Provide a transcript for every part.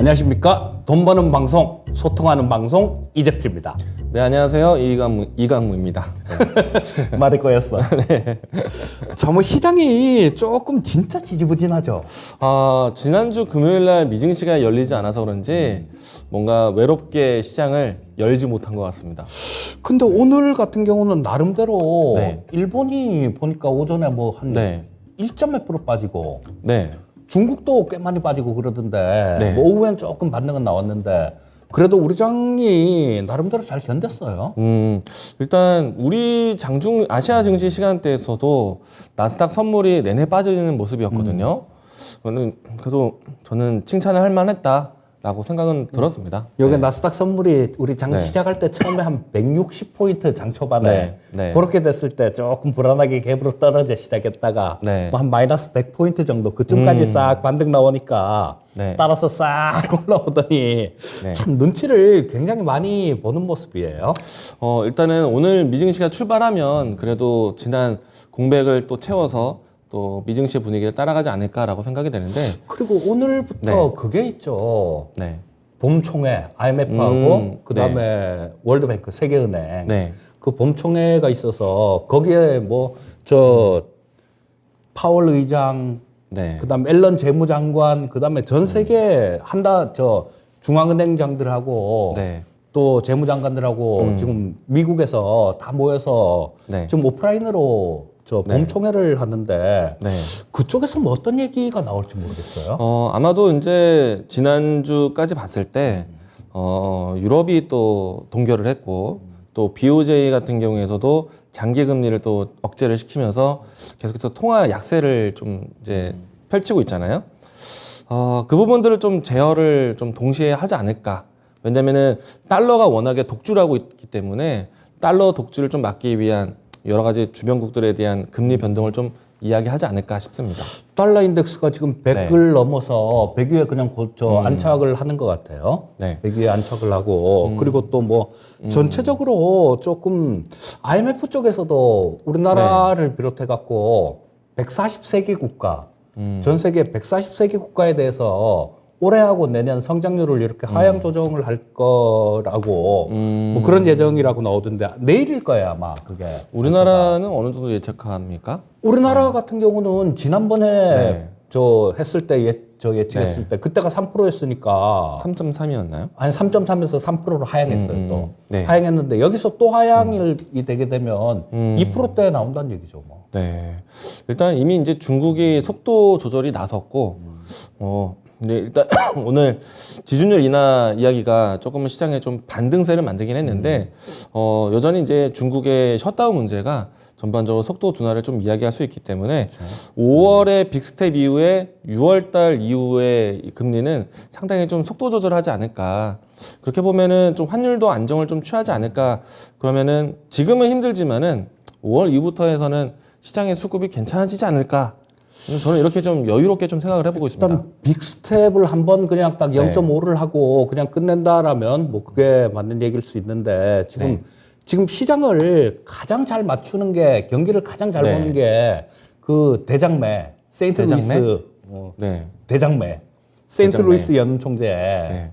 안녕하십니까. 돈 버는 방송, 소통하는 방송 이재필입니다. 네, 안녕하세요. 이강무입니다. 말이 꼬였어. 네. 자, 뭐 시장이 조금 진짜 지지부진하죠. 지난주 금요일 날 미증시가 열리지 않아서 그런지 뭔가 외롭게 시장을 열지 못한 것 같습니다. 근데 오늘 같은 경우는 나름대로 네. 일본이 보니까 오전에 뭐 한 네. 1점 몇 프로 빠지고 네. 중국도 꽤 많이 빠지고 그러던데 네. 뭐 오후엔 조금 반등은 나왔는데 그래도 우리 장이 나름대로 잘 견뎠어요. 일단 우리 장중 아시아 증시 시간대에서도 나스닥 선물이 내내 빠지는 모습이었거든요. 그래도 저는 칭찬을 할 만했다라고 생각은 들었습니다. 여기 네. 나스닥 선물이 우리 장 네. 시작할 때 처음에 한 160포인트 장 초반에 네. 네. 그렇게 됐을 때 조금 불안하게 갭으로 떨어져 시작했다가 네. 뭐 한 마이너스 100포인트 정도 그쯤까지 싹 반등 나오니까 네. 따라서 싹 올라오더니 네. 참 눈치를 굉장히 많이 보는 모습이에요. 일단은 오늘 미증시가 출발하면 그래도 지난 공백을 또 채워서 또 미증시 분위기를 따라가지 않을까라고 생각이 되는데. 그리고 오늘부터 네. 그게 있죠. 네. 봄총회 IMF하고 그다음에 월드뱅크 세계은행 네. 그 봄총회가 있어서 거기에 뭐 저 파월 의장 네. 그다음에 앨런 재무장관 그다음에 전 세계 한다 저 중앙은행장들하고 네. 또 재무장관들하고 지금 미국에서 다 모여서 네. 지금 오프라인으로 저 네. 봄총회를 하는데 네. 그쪽에서 뭐 어떤 얘기가 나올지 모르겠어요. 아마도 이제 지난주까지 봤을 때, 유럽이 또 동결을 했고, 또 BOJ 같은 경우에서도 장기 금리를 또 억제를 시키면서 계속해서 통화 약세를 좀 이제 펼치고 있잖아요. 그 부분들을 좀 제어를 좀 동시에 하지 않을까. 왜냐면은 달러가 워낙에 독주를 하고 있기 때문에 달러 독주를 좀 막기 위한 여러 가지 주변국들에 대한 금리 변동을 좀 이야기하지 않을까 싶습니다. 달러 인덱스가 지금 100을 넘어서 100 위에 그냥 안착을 하는 것 같아요. 네. 100 위에 안착을 하고 그리고 또 뭐 전체적으로 조금 IMF 쪽에서도 우리나라를 비롯해 갖고 140세계 국가 전 세계 140세계 국가에 대해서 올해하고 내년 성장률을 이렇게 하향 조정을 할 거라고 뭐 그런 예정이라고 나오던데 내일일 거예요 아마 그게. 우리나라는 어느 정도 예측합니까? 우리나라 같은 경우는 지난번에 네. 저 했을 때 예측했을 때 그때가 3%였으니까 3.3이었나요? 한 3.3에서 3%로 하향했어요 또. 네. 하향했는데 여기서 또 하향이 되게 되면 2%대 나온다는 얘기죠 뭐. 네. 일단 이미 이제 중국이 속도 조절이 나섰고, 근데 일단 오늘 지준율 인하 이야기가 조금은 시장에 좀 반등세를 만들긴 했는데, 여전히 이제 중국의 셧다운 문제가 전반적으로 속도 둔화를 좀 이야기할 수 있기 때문에 5월에 빅스텝 이후에 6월 달 이후에 이 금리는 상당히 좀 속도 조절하지 않을까. 그렇게 보면은 좀 환율도 안정을 좀 취하지 않을까. 그러면은 지금은 힘들지만은 5월 이후부터 해서는 시장의 수급이 괜찮아지지 않을까. 저는 이렇게 좀 여유롭게 좀 생각을 해보고 있습니다. 일단 빅스텝을 한번 그냥 딱 0.5를 하고 그냥 끝낸다라면 뭐 그게 맞는 얘기일 수 있는데 지금 시장을 가장 잘 맞추는 게 경기를 가장 잘 보는 게 그 대장매 세인트루이스 네. 대장매 세인트루이스 연총재 네.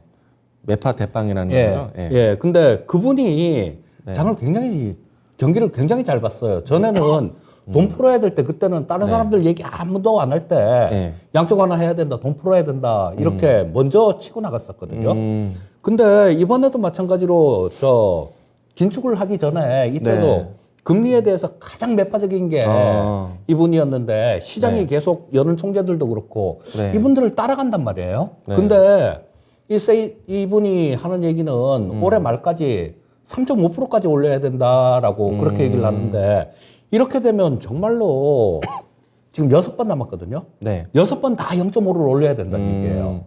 매파 대빵이라는 거죠. 예. 근데 그분이 장을 굉장히 경기를 굉장히 잘 봤어요. 전에는 돈 풀어야 될 때 그때는 다른 사람들 얘기 아무도 안 할 때 양쪽 하나 해야 된다, 돈 풀어야 된다 이렇게 먼저 치고 나갔었거든요. 근데 이번에도 마찬가지로 저 긴축을 하기 전에 이때도 금리에 대해서 가장 매파적인 게 이분이었는데 시장이 계속 여는 총재들도 그렇고 이분들을 따라간단 말이에요. 근데 이분이 하는 얘기는 올해 말까지 3.5%까지 올려야 된다라고 그렇게 얘기를 하는데 이렇게 되면 정말로 지금 6번 남았거든요. 6번 다 0.5를 올려야 된다는 얘기예요.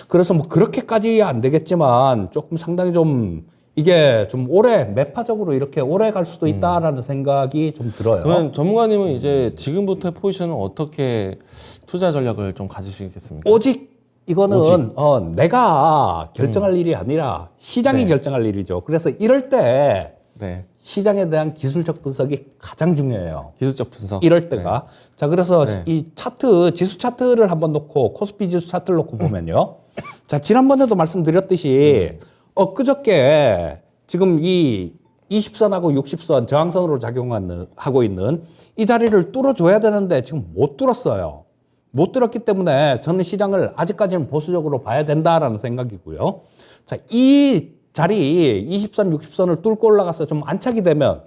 그래서 뭐 그렇게까지 안 되겠지만 조금 상당히 좀 이게 좀 오래 매파적으로 이렇게 오래 갈 수도 있다라는 생각이 좀 들어요. 그러면 전문가님은 이제 지금부터의 포지션은 어떻게 투자 전략을 좀 가지시겠습니까? 오직 이거는 내가 결정할 일이 아니라 시장이 결정할 일이죠. 그래서 이럴 때 시장에 대한 기술적 분석이 가장 중요해요. 기술적 분석. 이럴 때가. 자, 그래서 네. 이 차트, 지수 차트를 한번 놓고, 코스피 지수 차트를 놓고 보면요. 자, 지난번에도 말씀드렸듯이, 그저께 지금 이 20선하고 60선 저항선으로 작용하고 있는 이 자리를 뚫어줘야 되는데 지금 못 뚫었어요. 못 뚫었기 때문에 저는 시장을 아직까지는 보수적으로 봐야 된다라는 생각이고요. 자, 이 자리 20선, 60선을 뚫고 올라가서 좀 안착이 되면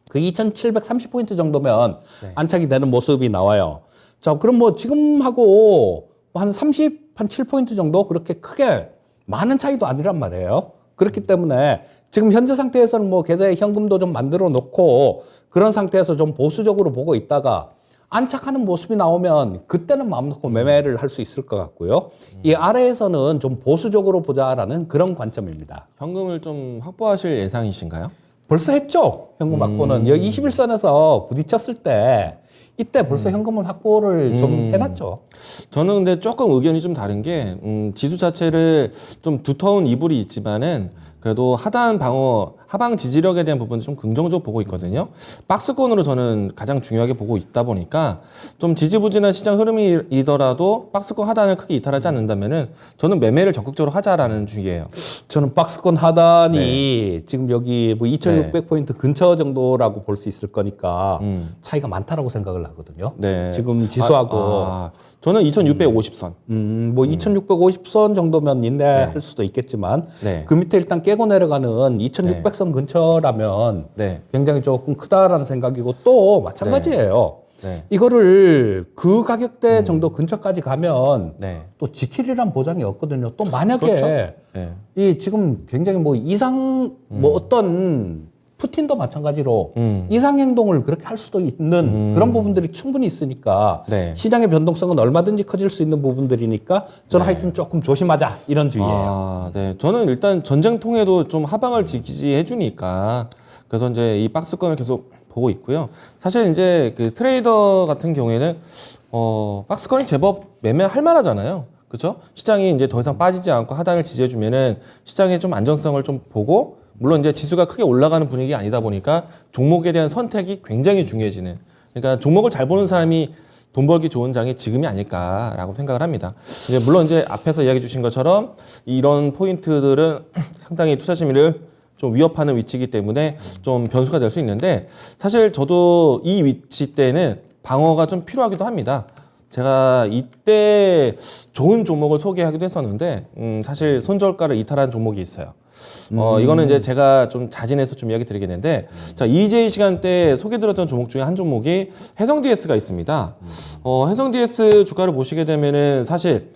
그 2730포인트 정도면 안착이 되는 모습이 나와요. 자, 그럼 뭐 지금하고 한 7포인트 정도 그렇게 크게 많은 차이도 아니란 말이에요. 그렇기 때문에 지금 현재 상태에서는 뭐 계좌에 현금도 좀 만들어 놓고 그런 상태에서 좀 보수적으로 보고 있다가 안착하는 모습이 나오면 그때는 마음 놓고 매매를 할 수 있을 것 같고요. 이 아래에서는 좀 보수적으로 보자라는 그런 관점입니다. 현금을 좀 확보하실 예상이신가요? 벌써 했죠. 현금 확보는. 여기 21선에서 부딪혔을 때 이때 벌써 현금은 확보를 좀 해놨죠. 저는 근데 조금 의견이 좀 다른 게 지수 자체를 좀 두터운 이불이 있지만은 그래도 하단 방어, 하방 지지력에 대한 부분을 좀 긍정적으로 보고 있거든요. 박스권으로 저는 가장 중요하게 보고 있다 보니까 좀 지지부진한 시장 흐름이더라도 박스권 하단을 크게 이탈하지 않는다면은 저는 매매를 적극적으로 하자라는 주의예요. 저는 박스권 하단이 지금 여기 뭐 2600포인트 근처 정도라고 볼 수 있을 거니까 차이가 많다라고 생각을 하거든요. 네. 지금 지수하고 저는 2650선. 뭐 2650선 정도면 인내할 수도 있겠지만 네. 그 밑에 일단 깨고 내려가는 2600선 근처라면 굉장히 조금 크다라는 생각이고 또 마찬가지예요. 네. 이거를 그 가격대 정도 근처까지 가면 네. 또 지킬이란 보장이 없거든요. 또 만약에 그렇죠. 네. 이 지금 굉장히 뭐 이상 뭐 어떤 푸틴도 마찬가지로 이상 행동을 그렇게 할 수도 있는 그런 부분들이 충분히 있으니까 네. 시장의 변동성은 얼마든지 커질 수 있는 부분들이니까 저는 하여튼 조금 조심하자 이런 주의예요. 네. 저는 일단 전쟁통에도 좀 하방을 지지해 주니까 그래서 이제 이 박스권을 계속 보고 있고요. 사실 이제 그 트레이더 같은 경우에는 박스권이 제법 매매할 만하잖아요. 그렇죠? 시장이 이제 더 이상 빠지지 않고 하단을 지지해 주면은 시장의 좀 안정성을 좀 보고 물론 이제 지수가 크게 올라가는 분위기가 아니다 보니까 종목에 대한 선택이 굉장히 중요해지는. 그러니까 종목을 잘 보는 사람이 돈 벌기 좋은 장이 지금이 아닐까라고 생각을 합니다. 이제 물론 이제 앞에서 이야기 주신 것처럼 이런 포인트들은 상당히 투자 심리를 좀 위협하는 위치이기 때문에 좀 변수가 될 수 있는데 사실 저도 이 위치 때는 방어가 좀 필요하기도 합니다. 제가 이때 좋은 종목을 소개하기도 했었는데 사실 손절가를 이탈한 종목이 있어요. 이거는 이제 제가 좀 자진해서 좀 이야기 드리겠는데, 자, EJ 시간대 소개드렸던 종목 중에 한 종목이 해성DS가 있습니다. 해성DS 주가를 보시게 되면은 사실,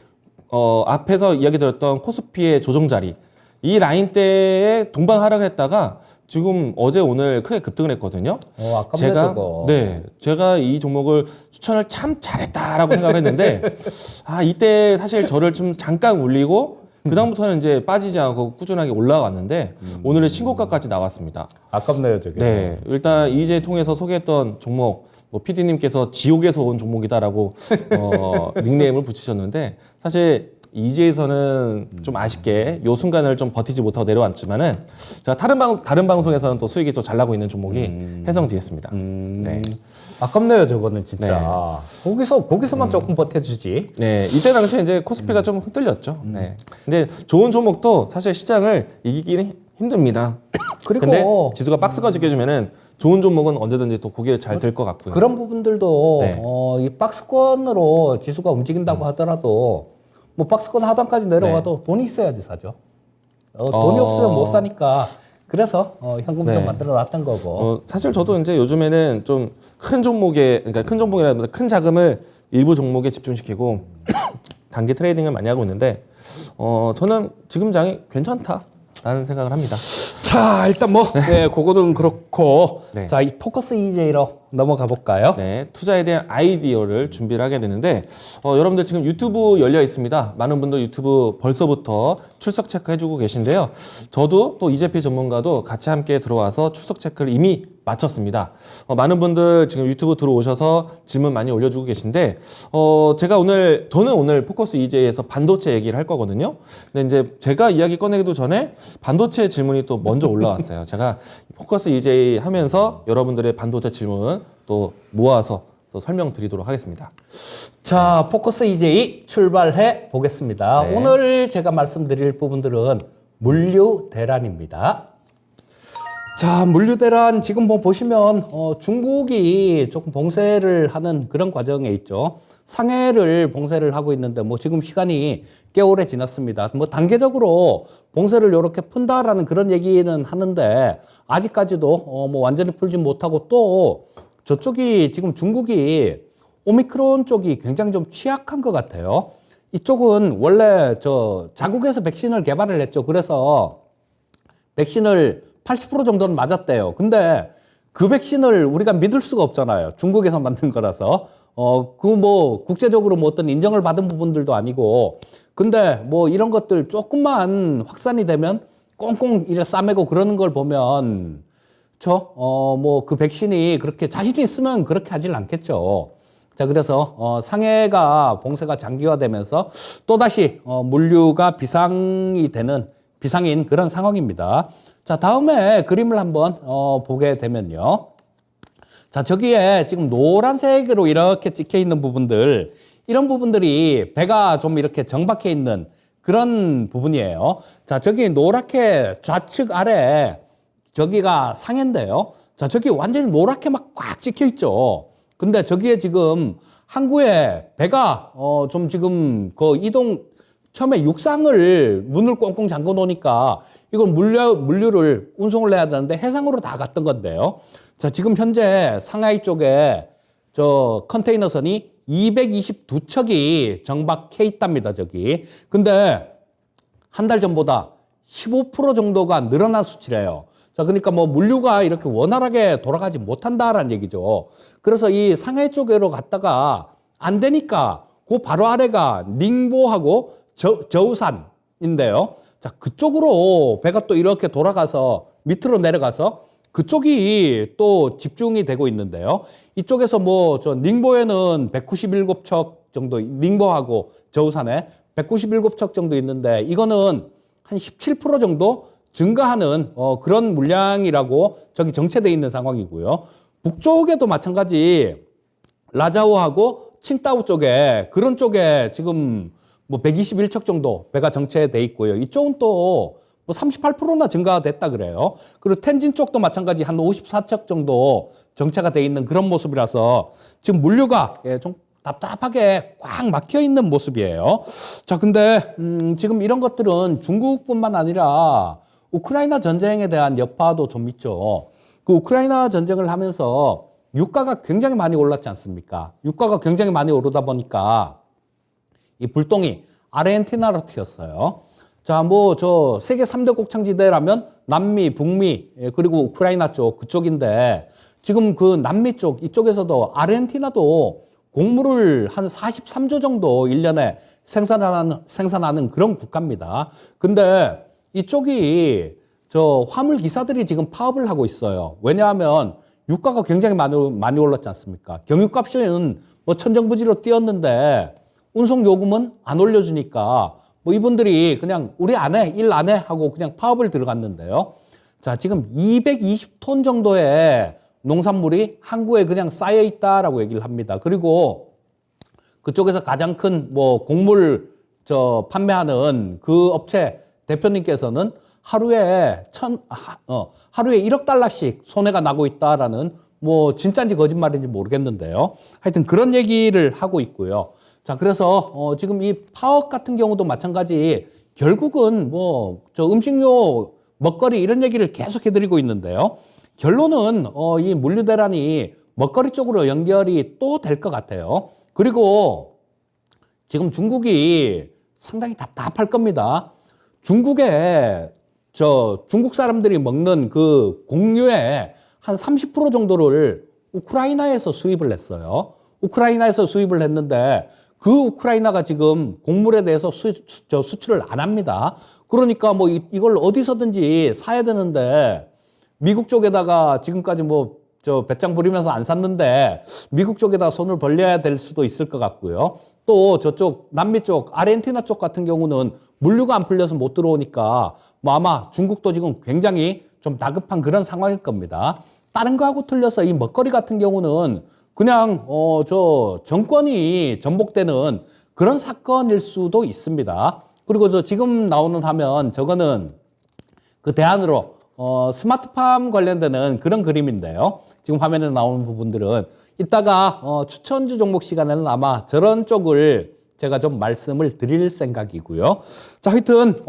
앞에서 이야기 드렸던 코스피의 조정 자리, 이 라인대에 동반 하락했다가 지금 어제 오늘 크게 급등을 했거든요. 아깝네 저거. 제가 이 종목을 추천을 참 잘했다라고 생각을 했는데, 이때 사실 저를 좀 잠깐 울리고, 그다음부터는 이제 빠지지 않고 꾸준하게 올라왔는데 오늘은 신고가까지 나왔습니다. 아깝네요, 저게. 네, 일단 이제 통해서 소개했던 종목, 뭐 PD님께서 지옥에서 온 종목이다라고 닉네임을 붙이셨는데 사실 이지에서는 좀 아쉽게 요 순간을 좀 버티지 못하고 내려왔지만은 제가 다른 방송에서는 또 수익이 좀 잘 나고 있는 종목이 해성DS입니다. 네. 아깝네요, 저거는 진짜. 거기서만 조금 버텨주지. 네, 이때 당시에 이제 코스피가 좀 흔들렸죠. 네. 근데 좋은 종목도 사실 시장을 이기기는 힘듭니다. 그리고 근데 지수가 박스권 지켜주면은 좋은 종목은 언제든지 또 고개를 잘 들 것 같고요. 그런 부분들도 네. 이 박스권으로 지수가 움직인다고 하더라도 뭐 박스권 하단까지 내려와도 돈이 있어야지 사죠. 돈이 없으면 못 사니까 그래서 현금 좀 만들어 놨던 거고. 사실 저도 이제 요즘에는 좀 큰 종목에, 그러니까 큰 종목이라면 큰 자금을 일부 종목에 집중시키고 단기 트레이딩을 많이 하고 있는데, 저는 지금 장이 괜찮다라는 생각을 합니다. 자, 일단 뭐, 그거는 그렇고. 네. 자, 이 포커스 EJ로 넘어가 볼까요? 네, 투자에 대한 아이디어를 준비를 하게 되는데, 여러분들 지금 유튜브 열려 있습니다. 많은 분들 유튜브 벌써부터 출석 체크 해주고 계신데요. 저도 또 이재필 전문가도 같이 함께 들어와서 출석 체크를 이미 마쳤습니다. 많은 분들 지금 유튜브 들어오셔서 질문 많이 올려주고 계신데, 저는 오늘 포커스 EJ에서 반도체 얘기를 할 거거든요. 근데 이제 제가 이야기 꺼내기도 전에 반도체 질문이 또 먼저 올라왔어요. 제가 포커스 EJ 하면서 여러분들의 반도체 질문 또 모아서 또 설명드리도록 하겠습니다. 자, 포커스 EJ 출발해 보겠습니다. 네. 오늘 제가 말씀드릴 부분들은 물류 대란입니다. 자, 물류 대란 지금 뭐 보시면 중국이 조금 봉쇄를 하는 그런 과정에 있죠. 상해를 봉쇄를 하고 있는데 뭐 지금 시간이 꽤 오래 지났습니다. 뭐 단계적으로 봉쇄를 이렇게 푼다라는 그런 얘기는 하는데 아직까지도 뭐 완전히 풀지 못하고 또 저쪽이 지금 중국이 오미크론 쪽이 굉장히 좀 취약한 것 같아요. 이쪽은 원래 자국에서 백신을 개발을 했죠. 그래서 백신을 80% 정도는 맞았대요. 근데 그 백신을 우리가 믿을 수가 없잖아요. 중국에서 만든 거라서. 뭐 국제적으로 뭐 어떤 인정을 받은 부분들도 아니고. 근데 뭐 이런 것들 조금만 확산이 되면 꽁꽁 이래 싸매고 그러는 걸 보면 뭐 그 백신이 그렇게 자신이 있으면 그렇게 하질 않겠죠. 자, 그래서 상해가 봉쇄가 장기화되면서 또다시 물류가 비상인 그런 상황입니다. 자, 다음에 그림을 한번 보게 되면요. 자, 저기에 지금 노란색으로 이렇게 찍혀 있는 부분들, 이런 부분들이 배가 좀 이렇게 정박해 있는 그런 부분이에요. 자, 저기 노랗게 좌측 아래 저기가 상해인데요. 자, 저기 완전히 노랗게 막 꽉 찍혀 있죠. 근데 저기에 지금 항구에 배가 좀 지금 그 처음에 육상을 문을 꽁꽁 잠궈 놓으니까 이걸 물류를 운송을 해야 되는데 해상으로 다 갔던 건데요. 자, 지금 현재 상하이 쪽에 컨테이너선이 222척이 정박해 있답니다, 저기. 근데 한 달 전보다 15% 정도가 늘어난 수치래요. 자, 그러니까 뭐 물류가 이렇게 원활하게 돌아가지 못한다라는 얘기죠. 그래서 이 상해 쪽으로 갔다가 안 되니까 그 바로 아래가 닝보하고 저우산인데요. 자, 그쪽으로 배가 또 이렇게 돌아가서 밑으로 내려가서 그쪽이 또 집중이 되고 있는데요. 이쪽에서 뭐 닝보에는 197척 정도, 닝보하고 저우산에 197척 정도 있는데 이거는 한 17% 정도 증가하는 그런 물량이라고 저기 정체되어 있는 상황이고요. 북쪽에도 마찬가지 라자오하고 칭다오 쪽에 그런 쪽에 지금 뭐 121척 정도 배가 정체돼 있고요. 이쪽은 또 뭐 38%나 증가됐다 그래요. 그리고 텐진 쪽도 마찬가지 한 54척 정도 정체가 돼 있는 그런 모습이라서 지금 물류가 좀 답답하게 꽉 막혀 있는 모습이에요. 자, 근데 지금 이런 것들은 중국뿐만 아니라 우크라이나 전쟁에 대한 여파도 좀 있죠. 그 우크라이나 전쟁을 하면서 유가가 굉장히 많이 올랐지 않습니까? 유가가 굉장히 많이 오르다 보니까 이 불똥이 아르헨티나로 튀었어요. 자, 뭐 세계 3대 곡창지대라면 남미, 북미, 그리고 우크라이나 쪽 그쪽인데 지금 그 남미 쪽 이쪽에서도 아르헨티나도 곡물을 한 43조 정도 1년에 생산하는 그런 국가입니다. 근데 이쪽이 화물 기사들이 지금 파업을 하고 있어요. 왜냐하면 유가가 굉장히 많이 올랐지 않습니까? 경유값은 뭐 천정부지로 뛰었는데 운송 요금은 안 올려주니까 뭐 이분들이 그냥 일 안 해 하고 그냥 파업을 들어갔는데요. 자, 지금 220톤 정도의 농산물이 항구에 그냥 쌓여 있다라고 얘기를 합니다. 그리고 그쪽에서 가장 큰 뭐 곡물 판매하는 그 업체 대표님께서는 하루에 1억 달러씩 손해가 나고 있다라는 뭐 진짜인지 거짓말인지 모르겠는데요. 하여튼 그런 얘기를 하고 있고요. 자, 그래서 지금 이 파업 같은 경우도 마찬가지 결국은 뭐 음식료, 먹거리 이런 얘기를 계속 해드리고 있는데요. 결론은 이 물류 대란이 먹거리 쪽으로 연결이 또 될 것 같아요. 그리고 지금 중국이 상당히 답답할 겁니다. 중국에 중국 사람들이 먹는 그 곡류의 한 30% 정도를 우크라이나에서 수입을 했어요. 우크라이나에서 수입을 했는데 그 우크라이나가 지금 곡물에 대해서 수출을 안 합니다. 그러니까 뭐 이걸 어디서든지 사야 되는데 미국 쪽에다가 지금까지 뭐 저 배짱 부리면서 안 샀는데 미국 쪽에다 손을 벌려야 될 수도 있을 것 같고요. 또 저쪽 남미 쪽 아르헨티나 쪽 같은 경우는 물류가 안 풀려서 못 들어오니까 뭐 아마 중국도 지금 굉장히 좀 다급한 그런 상황일 겁니다. 다른 거하고 틀려서 이 먹거리 같은 경우는 그냥 저 정권이 전복되는 그런 사건일 수도 있습니다. 그리고 저 지금 나오는 화면 저거는 그 대안으로 스마트팜 관련되는 그런 그림인데요. 지금 화면에 나오는 부분들은 이따가 추천주 종목 시간에는 아마 저런 쪽을 제가 좀 말씀을 드릴 생각이고요. 자, 하여튼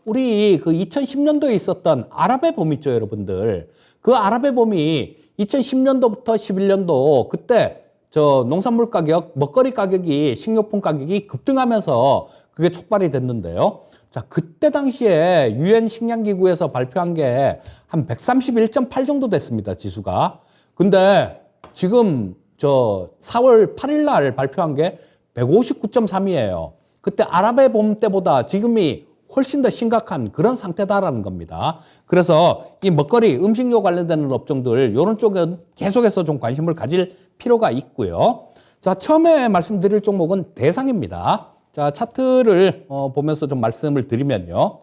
우리 그 2010년도에 있었던 아랍의 봄 있죠, 여러분들. 그 아랍의 봄이 2010년도부터 11년도 그때 저 농산물 가격, 먹거리 가격이 식료품 가격이 급등하면서 그게 촉발이 됐는데요. 자, 그때 당시에 유엔 식량기구에서 발표한 게 한 131.8 정도 됐습니다, 지수가. 근데 지금 저 4월 8일 날 발표한 게 159.3이에요. 그때 아랍의 봄 때보다 지금이 훨씬 더 심각한 그런 상태다라는 겁니다. 그래서 이 먹거리, 음식료 관련되는 업종들 이런 쪽은 계속해서 좀 관심을 가질 필요가 있고요. 자, 처음에 말씀드릴 종목은 대상입니다. 자, 차트를 보면서 좀 말씀을 드리면요.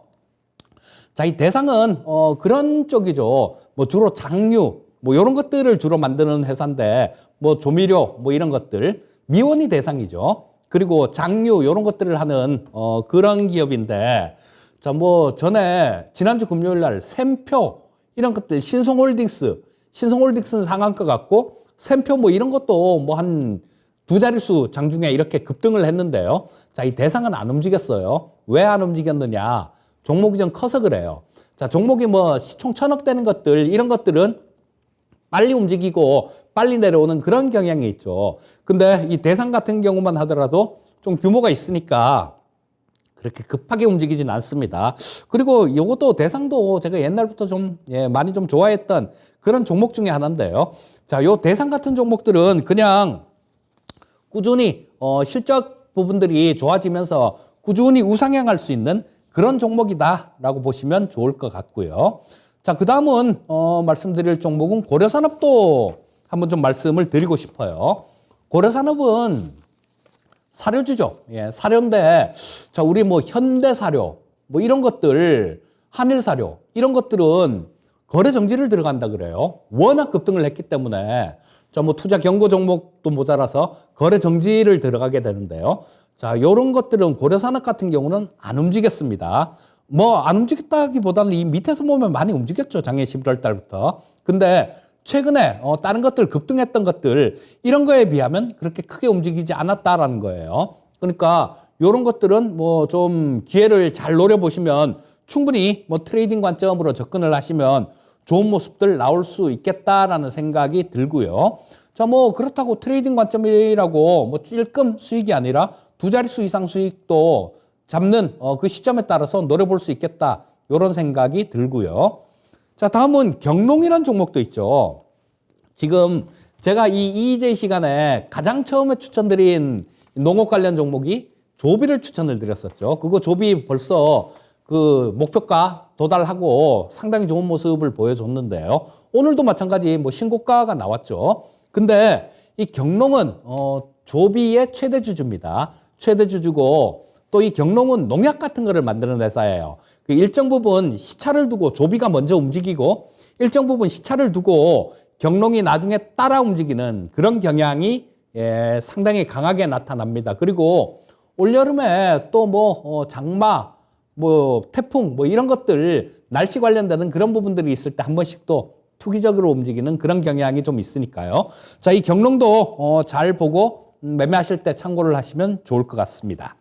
자, 이 대상은 그런 쪽이죠. 뭐 주로 장류, 뭐 이런 것들을 주로 만드는 회사인데 뭐 조미료, 뭐 이런 것들 미원이 대상이죠. 그리고 장류 이런 것들을 하는 그런 기업인데 자, 뭐 전에 지난주 금요일 날 샘표 이런 것들 신성홀딩스는 상한가 같고 샘표 뭐 이런 것도 뭐 한 두 자릿수 장중에 이렇게 급등을 했는데요. 자, 이 대상은 안 움직였어요. 왜 안 움직였느냐? 종목이 좀 커서 그래요. 자, 종목이 뭐 시총 1000억 되는 것들 이런 것들은 빨리 움직이고 빨리 내려오는 그런 경향이 있죠. 근데 이 대상 같은 경우만 하더라도 좀 규모가 있으니까 그렇게 급하게 움직이진 않습니다. 그리고 이것도 대상도 제가 옛날부터 좀 많이 좀 좋아했던 그런 종목 중에 하나인데요. 자, 요 대상 같은 종목들은 그냥 꾸준히 실적 부분들이 좋아지면서 꾸준히 우상향할 수 있는 그런 종목이다라고 보시면 좋을 것 같고요. 자, 그 다음은 말씀드릴 종목은 고려산업도 한번 좀 말씀을 드리고 싶어요. 고려산업은 사료주죠. 예, 사료인데, 자, 우리 뭐 현대사료, 뭐 이런 것들, 한일사료, 이런 것들은 거래 정지를 들어간다 그래요. 워낙 급등을 했기 때문에, 자, 뭐 투자 경고 종목도 모자라서 거래 정지를 들어가게 되는데요. 자, 요런 것들은 고려산업 같은 경우는 안 움직였습니다. 뭐 안 움직였다기보다는 이 밑에서 보면 많이 움직였죠. 작년 11월 달부터. 근데 최근에 다른 것들 급등했던 것들 이런 거에 비하면 그렇게 크게 움직이지 않았다라는 거예요. 그러니까 이런 것들은 뭐 좀 기회를 잘 노려보시면 충분히 뭐 트레이딩 관점으로 접근을 하시면 좋은 모습들 나올 수 있겠다라는 생각이 들고요. 자, 뭐 그렇다고 트레이딩 관점이라고 뭐 찔끔 수익이 아니라 두 자릿수 이상 수익도 잡는 그 시점에 따라서 노려볼 수 있겠다. 이런 생각이 들고요. 자, 다음은 경농이라는 종목도 있죠. 지금 제가 이 EJ 시간에 가장 처음에 추천드린 농업 관련 종목이 조비를 추천을 드렸었죠. 그거 조비 벌써 그 목표가 도달하고 상당히 좋은 모습을 보여줬는데요. 오늘도 마찬가지 뭐 신고가가 나왔죠. 근데 이 경농은 조비의 최대주주입니다. 최대주주고 또 이 경농은 농약 같은 거를 만드는 회사예요. 그 일정 부분 시차를 두고 조비가 먼저 움직이고 일정 부분 시차를 두고 경농이 나중에 따라 움직이는 그런 경향이 상당히 강하게 나타납니다. 그리고 올여름에 또 뭐 장마, 뭐 태풍, 뭐 이런 것들 날씨 관련되는 그런 부분들이 있을 때 한 번씩 또 투기적으로 움직이는 그런 경향이 좀 있으니까요. 자, 이 경농도 잘 보고 매매하실 때 참고를 하시면 좋을 것 같습니다.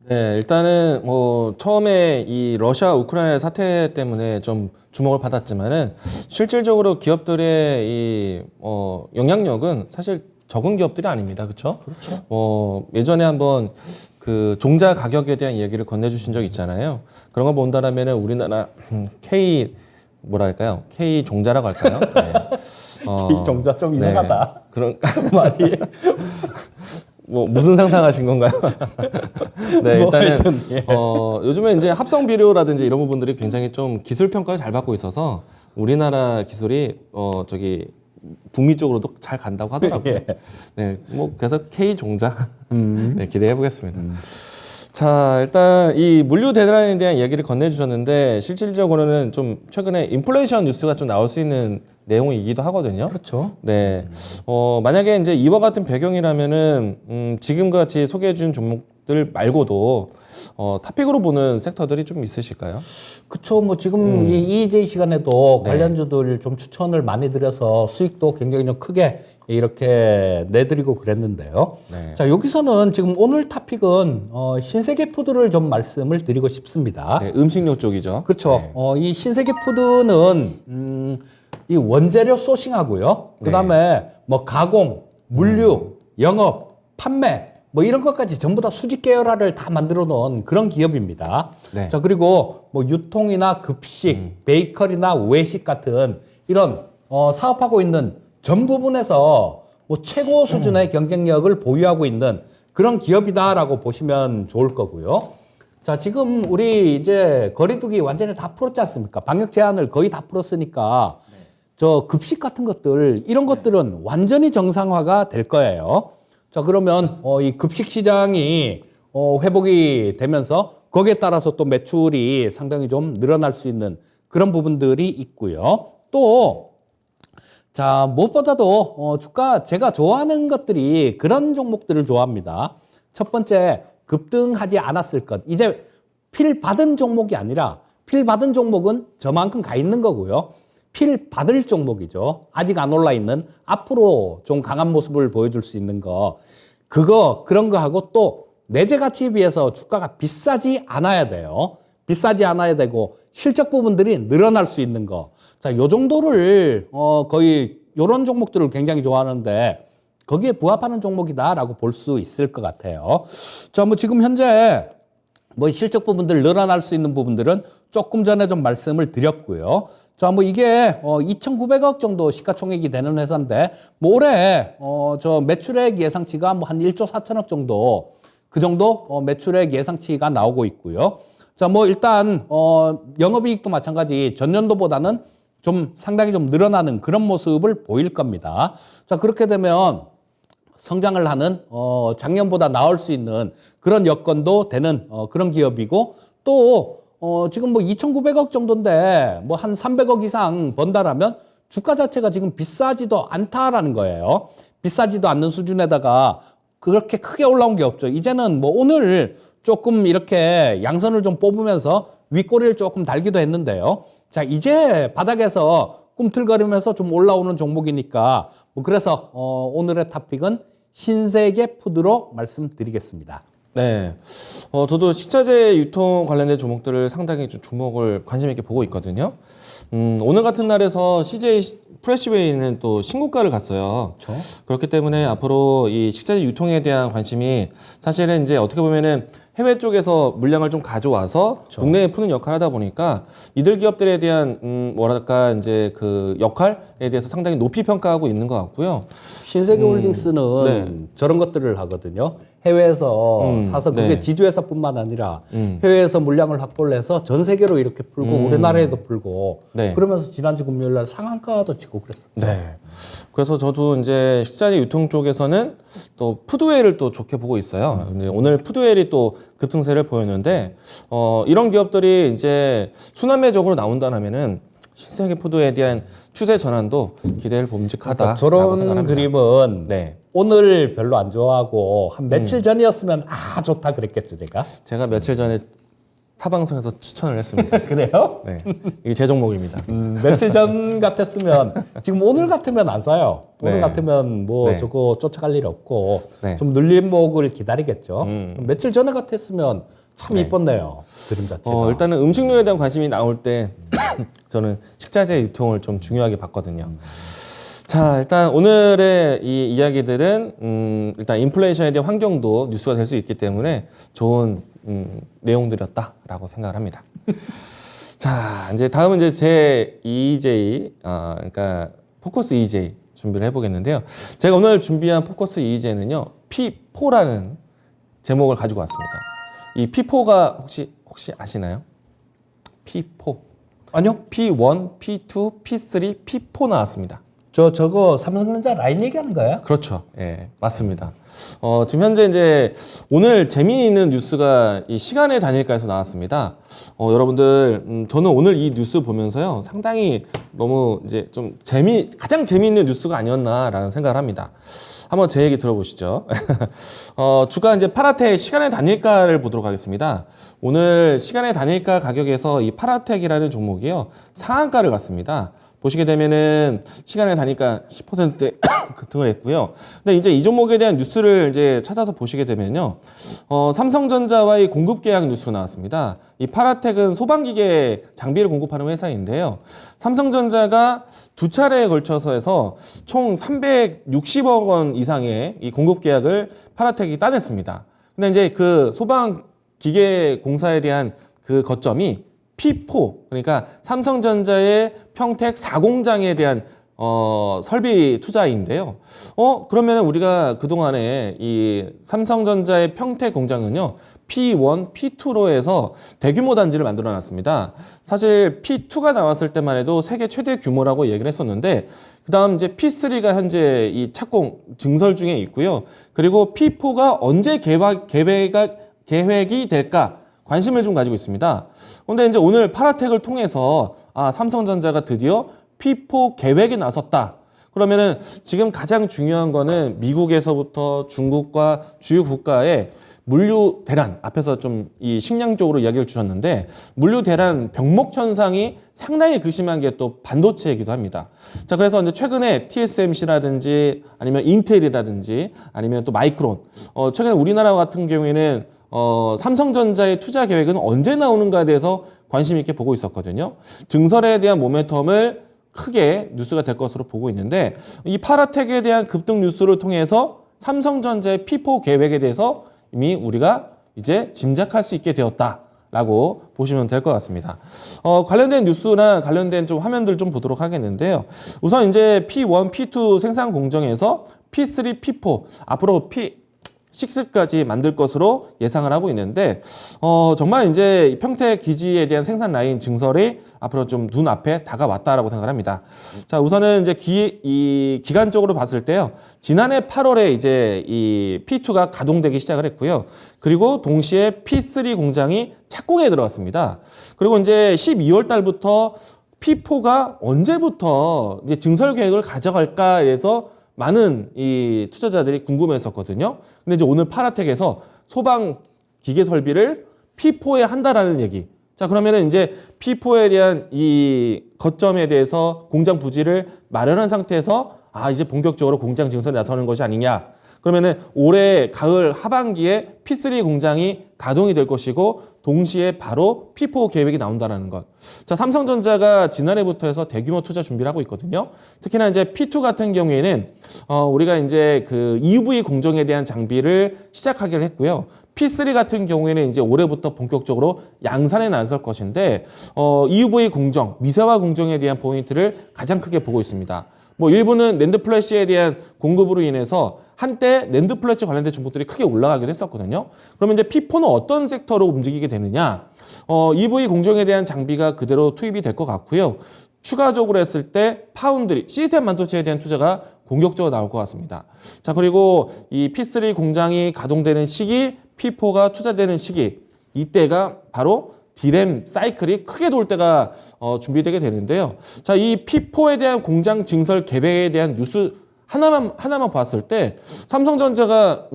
네, 일단은 뭐 처음에 이 러시아 우크라이나 사태 때문에 좀 주목을 받았지만은 실질적으로 기업들의 이 영향력은 사실 적은 기업들이 아닙니다. 그렇죠? 그렇죠. 예전에 한번 그 종자 가격에 대한 이야기를 건네주신 적 있잖아요. 그런 거 본다라면은 우리나라 K 뭐랄까요? K 종자라고 할까요? 네. K 종자 좀 이상하다. 네. 그런 말이 뭐 무슨 상상하신 건가요? 네, 일단은 요즘에 이제 합성 비료라든지 이런 부분들이 굉장히 좀 기술 평가를 잘 받고 있어서 우리나라 기술이 저기 북미 쪽으로도 잘 간다고 하더라고요. 예. 네, 뭐 그래서 K 종자 네, 기대해 보겠습니다. 자, 일단 이 물류 대란에 대한 이야기를 건네주셨는데 실질적으로는 좀 최근에 인플레이션 뉴스가 좀 나올 수 있는 내용이기도 하거든요. 그렇죠. 네, 만약에 이제 이와 같은 배경이라면은 지금 같이 소개해준 종목들 말고도 탑픽으로 보는 섹터들이 좀 있으실까요? 그쵸. 뭐 지금 이 EJ 시간에도 네. 관련주들 좀 추천을 많이 드려서 수익도 굉장히 좀 크게 이렇게 내드리고 그랬는데요. 네. 자, 여기서는 지금 오늘 탑픽은 신세계 푸드를 좀 말씀을 드리고 싶습니다. 네, 음식료 쪽이죠. 그렇죠. 네. 이 신세계 푸드는 이 원재료 소싱하고요. 그다음에 뭐 가공, 물류, 영업, 판매 뭐 이런 것까지 전부 다 수직 계열화를 다 만들어 놓은 그런 기업입니다. 네. 자, 그리고 뭐 유통이나 급식, 베이커리나 외식 같은 이런 사업하고 있는 전 부분에서 뭐 최고 수준의 경쟁력을 보유하고 있는 그런 기업이다라고 보시면 좋을 거고요. 자, 지금 우리 이제 거리두기 완전히 다 풀었지 않습니까? 방역 제한을 거의 다 풀었으니까 저 급식 같은 것들 이런 것들은 완전히 정상화가 될 거예요. 자, 그러면 이 급식 시장이 회복이 되면서 거기에 따라서 또 매출이 상당히 좀 늘어날 수 있는 그런 부분들이 있고요. 또 자, 무엇보다도 주가 제가 좋아하는 것들이 그런 종목들을 좋아합니다. 첫 번째, 급등하지 않았을 것. 이제 필 받은 종목이 아니라 필 받은 종목은 저만큼 가 있는 거고요. 필 받을 종목이죠. 아직 안 올라 있는 앞으로 좀 강한 모습을 보여줄 수 있는 거. 그런 거 하고 또 내재 가치에 비해서 주가가 비싸지 않아야 돼요. 비싸지 않아야 되고 실적 부분들이 늘어날 수 있는 거. 자, 요 정도를 거의 요런 종목들을 굉장히 좋아하는데 거기에 부합하는 종목이다라고 볼 수 있을 것 같아요. 자, 뭐 지금 현재 뭐 실적 부분들 늘어날 수 있는 부분들은 조금 전에 좀 말씀을 드렸고요. 자, 뭐 이게 2,900억 정도 시가총액이 되는 회사인데 뭐 올해 저 매출액 예상치가 뭐 한 1조 4천억 정도 그 정도 매출액 예상치가 나오고 있고요. 자, 뭐 일단 영업이익도 마찬가지 전년도보다는 좀 상당히 좀 늘어나는 그런 모습을 보일 겁니다. 자, 그렇게 되면 성장을 하는 작년보다 나을 수 있는 그런 여건도 되는 그런 기업이고 또 지금 뭐 2,900억 정도인데 뭐 한 300억 이상 번다라면 주가 자체가 지금 비싸지도 않다라는 거예요. 비싸지도 않는 수준에다가 그렇게 크게 올라온 게 없죠. 이제는 뭐 오늘 조금 이렇게 양선을 좀 뽑으면서 윗꼬리를 조금 달기도 했는데요. 자, 이제 바닥에서 꿈틀거리면서 좀 올라오는 종목이니까 뭐 그래서 오늘의 탑픽은 신세계 푸드로 말씀드리겠습니다. 네, 저도 식자재 유통 관련된 종목들을 상당히 좀 주목을 관심 있게 보고 있거든요. 오늘 같은 날에서 CJ 프레시웨이는 또 신고가를 갔어요. 그렇죠. 그렇기 때문에 앞으로 이 식자재 유통에 대한 관심이 사실은 이제 어떻게 보면은 해외 쪽에서 물량을 좀 가져와서 그렇죠. 국내에 푸는 역할을 하다 보니까 이들 기업들에 대한 뭐랄까 이제 그 역할에 대해서 상당히 높이 평가하고 있는 것 같고요. 신세계 홀딩스는 네. 저런 것들을 하거든요. 해외에서 사서 그게 네. 지주회사뿐만 아니라 해외에서 물량을 확보를 해서 전 세계로 이렇게 풀고 우리나라에도 풀고 네. 그러면서 지난주 금요일 날 상한가도 치고 그랬어요. 네. 그래서 저도 이제 식자재 유통 쪽에서는 또 푸드웨이를 또 좋게 보고 있어요. 근데 오늘 푸드웨이이 또 급등세를 보였는데 이런 기업들이 이제 순환매적으로 나온다면은 신세계 푸드에 대한 추세 전환도 기대를 봄직하다. 그러니까 저런 그림은 네. 오늘 별로 안 좋아하고 한 며칠 전이었으면 좋다 그랬겠죠, 제가 며칠 전에 타방송에서 추천을 했습니다. 그래요? 네. 이게 제 종목입니다. 며칠 전 같았으면 지금 오늘 같으면 안 사요. 오늘 네. 같으면 뭐 네. 저거 쫓아갈 일 없고 네. 좀 눌림목을 기다리겠죠. 며칠 전에 같았으면 참 네. 이뻤네요. 그림 자체가. 일단은 음식료에 대한 관심이 나올 때 저는 식자재 유통을 좀 중요하게 봤거든요. 자, 일단 오늘의 이 이야기들은 일단 인플레이션에 대한 환경도 뉴스가 될 수 있기 때문에 좋은 내용들이었다라고 생각을 합니다. 자, 이제 다음은 이제 제 EJ, 그러니까 포커스 EJ 준비를 해보겠는데요. 제가 오늘 준비한 포커스 EJ는요, P4라는 제목을 가지고 왔습니다. 이 P4가 혹시 아시나요? P4. 아니요. P1, P2, P3, P4 나왔습니다. 저거 삼성전자 라인 얘기하는 거야? 그렇죠. 예, 맞습니다. 지금 현재 이제 오늘 재미있는 뉴스가 이 시간의 단일가에서 나왔습니다. 여러분들, 저는 오늘 이 뉴스 보면서요, 상당히 너무 이제 좀 가장 재미있는 뉴스가 아니었나라는 생각을 합니다. 한번 제 얘기 들어보시죠. 주가 이제 파라텍 시간의 단일가를 보도록 하겠습니다. 오늘 시간의 단일가 가격에서 이 파라텍이라는 종목이요, 상한가를 갔습니다. 보시게 되면은 시간의 단위가 10% 급등을 했고요. 근데 이제 이 종목에 대한 뉴스를 이제 찾아서 보시게 되면요. 삼성전자와의 공급 계약 뉴스가 나왔습니다. 이 파라텍은 소방기계 장비를 공급하는 회사인데요. 삼성전자가 두 차례에 걸쳐서 해서 총 360억 원 이상의 이 공급 계약을 파라텍이 따냈습니다. 근데 이제 그 소방기계 공사에 대한 그 거점이 P4, 그러니까 삼성전자의 평택 4공장에 대한 설비 투자인데요. 그러면 우리가 그동안에 이 삼성전자의 평택 공장은요, P1, P2로 해서 대규모 단지를 만들어 놨습니다. 사실 P2가 나왔을 때만 해도 세계 최대 규모라고 얘기를 했었는데, 그 다음 이제 P3가 현재 이 착공 증설 중에 있고요. 그리고 P4가 언제 계획이 될까? 관심을 좀 가지고 있습니다. 그런데 이제 오늘 파라텍을 통해서 삼성전자가 드디어 P4 계획에 나섰다. 그러면은 지금 가장 중요한 거는 미국에서부터 중국과 주요 국가의 물류 대란, 앞에서 좀 이 식량 쪽으로 이야기를 주셨는데, 물류 대란 병목 현상이 상당히 극심한 게 또 반도체이기도 합니다. 자, 그래서 이제 최근에 TSMC라든지 아니면 인텔이라든지 아니면 또 마이크론, 최근에 우리나라 같은 경우에는 삼성전자의 투자 계획은 언제 나오는가에 대해서 관심 있게 보고 있었거든요. 증설에 대한 모멘텀을 크게 뉴스가 될 것으로 보고 있는데, 이 파라텍에 대한 급등 뉴스를 통해서 삼성전자의 P4 계획에 대해서 이미 우리가 이제 짐작할 수 있게 되었다라고 보시면 될 것 같습니다. 관련된 뉴스나 관련된 좀 화면들 좀 보도록 하겠는데요. 우선 이제 P1, P2 생산 공정에서 P3, P4 앞으로 P6까지 만들 것으로 예상을 하고 있는데, 정말 이제 평택 기지에 대한 생산 라인 증설이 앞으로 좀 눈앞에 다가왔다라고 생각을 합니다. 자, 우선은 이제 기간적으로 봤을 때요. 지난해 8월에 이제 이 P2가 가동되기 시작을 했고요. 그리고 동시에 P3 공장이 착공에 들어갔습니다. 그리고 이제 12월 달부터 P4가 언제부터 이제 증설 계획을 가져갈까에 대해서 많은 이 투자자들이 궁금했었거든요. 근데 이제 오늘 파라텍에서 소방 기계 설비를 P4에 한다라는 얘기. 자, 그러면은 이제 P4에 대한 이 거점에 대해서 공장 부지를 마련한 상태에서 이제 본격적으로 공장 증설에 나서는 것이 아니냐. 그러면은 올해 가을 하반기에 P3 공장이 가동이 될 것이고 동시에 바로 P4 계획이 나온다는 것. 자, 삼성전자가 지난해부터 해서 대규모 투자 준비를 하고 있거든요. 특히나 이제 P2 같은 경우에는 우리가 이제 그 EUV 공정에 대한 장비를 시작하기로 했고요. P3 같은 경우에는 이제 올해부터 본격적으로 양산에 나설 것인데 EUV 공정, 미세화 공정에 대한 포인트를 가장 크게 보고 있습니다. 뭐 일부는 낸드 플래시에 대한 공급으로 인해서 한때 낸드 플래시 관련된 종목들이 크게 올라가기도 했었거든요. 그러면 이제 P4는 어떤 섹터로 움직이게 되느냐? EV 공정에 대한 장비가 그대로 투입이 될 것 같고요. 추가적으로 했을 때 파운드리, 시스템 반도체에 대한 투자가 공격적으로 나올 것 같습니다. 자, 그리고 이 P3 공장이 가동되는 시기, P4가 투자되는 시기, 이때가 바로 디램 사이클이 크게 돌 때가 준비되게 되는데요. 자, 이 P4에 대한 공장 증설 계획에 대한 뉴스 하나만 봤을 때 삼성전자가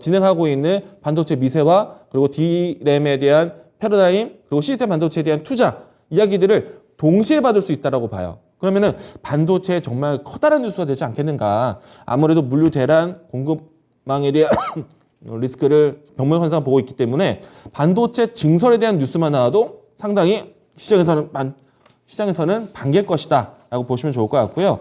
진행하고 있는 반도체 미세화, 그리고 디램에 대한 패러다임, 그리고 시스템 반도체에 대한 투자 이야기들을 동시에 받을 수 있다라고 봐요. 그러면은 반도체에 정말 커다란 뉴스가 되지 않겠는가. 아무래도 물류 대란, 공급망에 대한 리스크를 병목 현상 보고 있기 때문에 반도체 증설에 대한 뉴스만 나와도 상당히 시장에서는 반길 것이다 라고 보시면 좋을 것 같고요.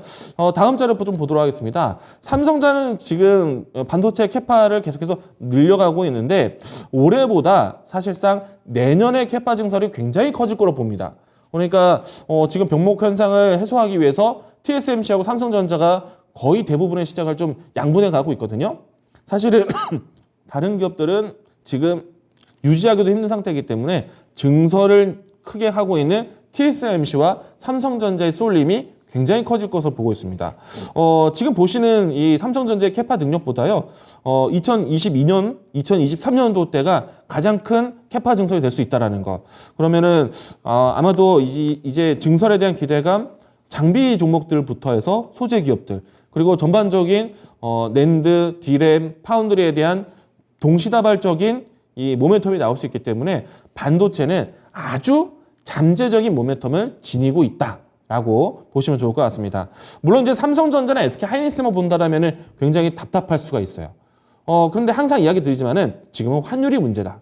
다음 자료 좀 보도록 하겠습니다. 삼성전자는 지금 반도체 캐파를 계속해서 늘려가고 있는데 올해보다 사실상 내년의 캐파 증설이 굉장히 커질 거로 봅니다. 그러니까 지금 병목 현상을 해소하기 위해서 TSMC하고 삼성전자가 거의 대부분의 시장을 좀 양분해 가고 있거든요. 사실은 다른 기업들은 지금 유지하기도 힘든 상태이기 때문에 증설을 크게 하고 있는 TSMC와 삼성전자의 쏠림이 굉장히 커질 것으로 보고 있습니다. 지금 보시는 이 삼성전자의 캐파 능력보다요, 2022년, 2023년도 때가 가장 큰 캐파 증설이 될 수 있다라는 것. 그러면은 아마도 이제 증설에 대한 기대감, 장비 종목들부터 해서 소재 기업들, 그리고 전반적인 낸드, 디램, 파운드리에 대한 동시다발적인 이 모멘텀이 나올 수 있기 때문에 반도체는 아주 잠재적인 모멘텀을 지니고 있다라고 보시면 좋을 것 같습니다. 물론 이제 삼성전자나 SK 하이닉스만 본다라면은 굉장히 답답할 수가 있어요. 그런데 항상 이야기 드리지만은 지금은 환율이 문제다.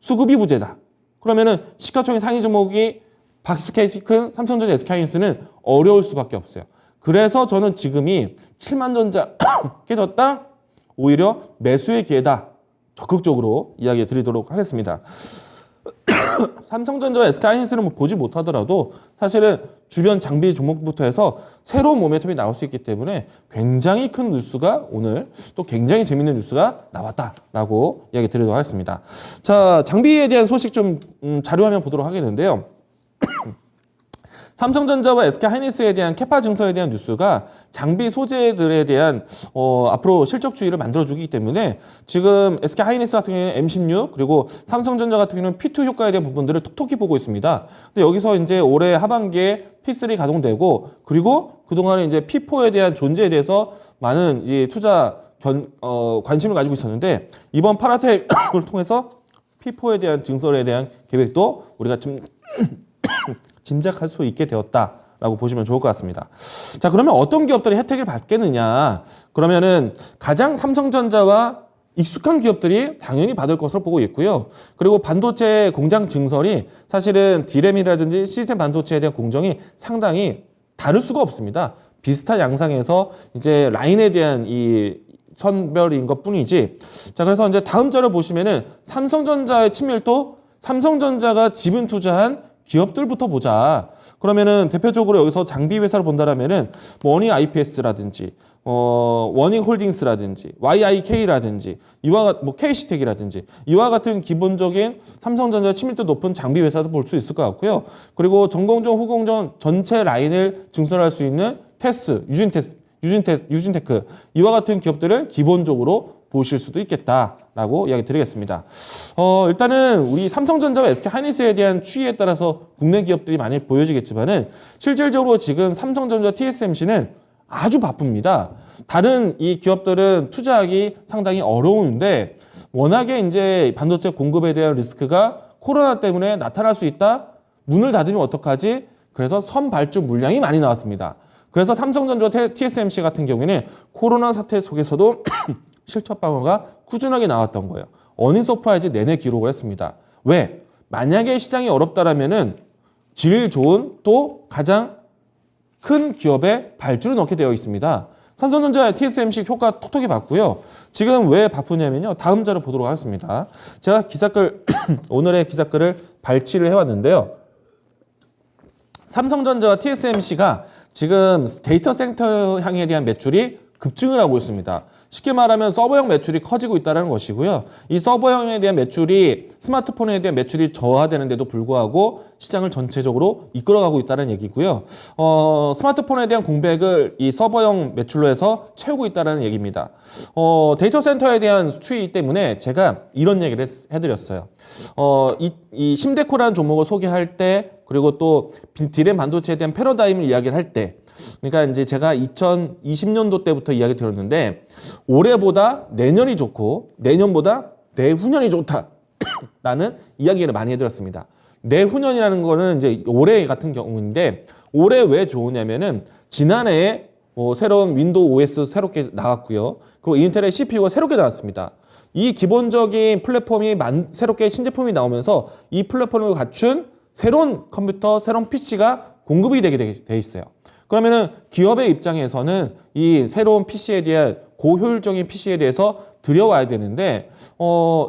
수급이 부재다. 그러면은 시가총액 상위 종목이 박스케이시 큰 삼성전자, SK 하이닉스는 어려울 수밖에 없어요. 그래서 저는 지금이 7만 전자 깨졌다? 오히려 매수의 기회다. 적극적으로 이야기 드리도록 하겠습니다. 삼성전자와 SK하이닉스는 보지 못하더라도 사실은 주변 장비 종목부터 해서 새로운 모멘텀이 나올 수 있기 때문에 굉장히 큰 뉴스가 오늘 또 굉장히 재밌는 뉴스가 나왔다라고 이야기 드리도록 하겠습니다. 자, 장비에 대한 소식 좀 자료화면 보도록 하겠는데요. 삼성전자와 SK하이닉스에 대한 캐파 증설에 대한 뉴스가 장비 소재들에 대한 앞으로 실적 주의를 만들어주기 때문에 지금 SK하이닉스 같은 경우에는 M16 그리고 삼성전자 같은 경우는 P2 효과에 대한 부분들을 톡톡히 보고 있습니다. 근데 여기서 이제 올해 하반기에 P3 가동되고 그리고 그동안에 이제 P4에 대한 존재에 대해서 많은 이제 투자 관심을 가지고 있었는데 이번 파라텍을 통해서 P4에 대한 증설에 대한 계획도 우리가 좀 짐작할 수 있게 되었다라고 보시면 좋을 것 같습니다. 자, 그러면 어떤 기업들이 혜택을 받겠느냐? 그러면은 가장 삼성전자와 익숙한 기업들이 당연히 받을 것으로 보고 있고요. 그리고 반도체 공장 증설이 사실은 디램이라든지 시스템 반도체에 대한 공정이 상당히 다를 수가 없습니다. 비슷한 양상에서 이제 라인에 대한 이 선별인 것 뿐이지. 자, 그래서 이제 다음 자료 보시면은 삼성전자의 친밀도, 삼성전자가 지분 투자한 기업들부터 보자. 그러면은 대표적으로 여기서 장비 회사를 본다라면은 워닝 IPS라든지 워닝 홀딩스라든지 YIK라든지 KC텍이라든지 이와 같은 기본적인 삼성전자 친밀도 높은 장비 회사도 볼 수 있을 것 같고요. 그리고 전공정, 후공정 전체 라인을 증설할 수 있는 유진테크 이와 같은 기업들을 기본적으로 보실 수도 있겠다라고 이야기 드리겠습니다. 일단은 우리 삼성전자와 SK하이닉스에 대한 추이에 따라서 국내 기업들이 많이 보여지겠지만은 실질적으로 지금 삼성전자, TSMC는 아주 바쁩니다. 다른 이 기업들은 투자하기 상당히 어려운데 워낙에 이제 반도체 공급에 대한 리스크가 코로나 때문에 나타날 수 있다. 문을 닫으면 어떡하지? 그래서 선발주 물량이 많이 나왔습니다. 그래서 삼성전자, TSMC 같은 경우에는 코로나 사태 속에서도 실적 방어가 꾸준하게 나왔던 거예요. 어닝 서프라이즈 내내 기록을 했습니다. 왜? 만약에 시장이 어렵다라면은 질 좋은 또 가장 큰 기업에 발주를 넣게 되어 있습니다. 삼성전자, TSMC 효과 톡톡히 봤고요. 지금 왜 바쁘냐면요. 다음 자료 보도록 하겠습니다. 제가 기사글 오늘의 기사글을 발치를 해왔는데요. 삼성전자와 TSMC가 지금 데이터 센터 향에 대한 매출이 급증을 하고 있습니다. 쉽게 말하면 서버형 매출이 커지고 있다는 것이고요. 이 서버형에 대한 매출이 스마트폰에 대한 매출이 저하되는데도 불구하고 시장을 전체적으로 이끌어가고 있다는 얘기고요. 스마트폰에 대한 공백을 이 서버형 매출로 해서 채우고 있다는 얘기입니다. 데이터 센터에 대한 추이 때문에 제가 이런 얘기를 해드렸어요. 이 심데코라는 종목을 소개할 때 그리고 또 디램 반도체에 대한 패러다임을 이야기를 할 때 그러니까 이제 제가 2020년도 때부터 이야기 드렸는데 올해보다 내년이 좋고 내년보다 내후년이 좋다라는 이야기를 많이 해드렸습니다. 내후년이라는 거는 이제 올해 같은 경우인데 올해 왜 좋으냐면은 지난해에 새로운 윈도우 OS 새롭게 나왔고요. 그리고 인텔의 CPU가 새롭게 나왔습니다. 이 기본적인 플랫폼이 새롭게 신제품이 나오면서 이 플랫폼을 갖춘 새로운 컴퓨터, 새로운 PC가 공급이 되게 돼 있어요. 그러면은 기업의 입장에서는 이 새로운 PC에 대한 고효율적인 PC에 대해서 들여와야 되는데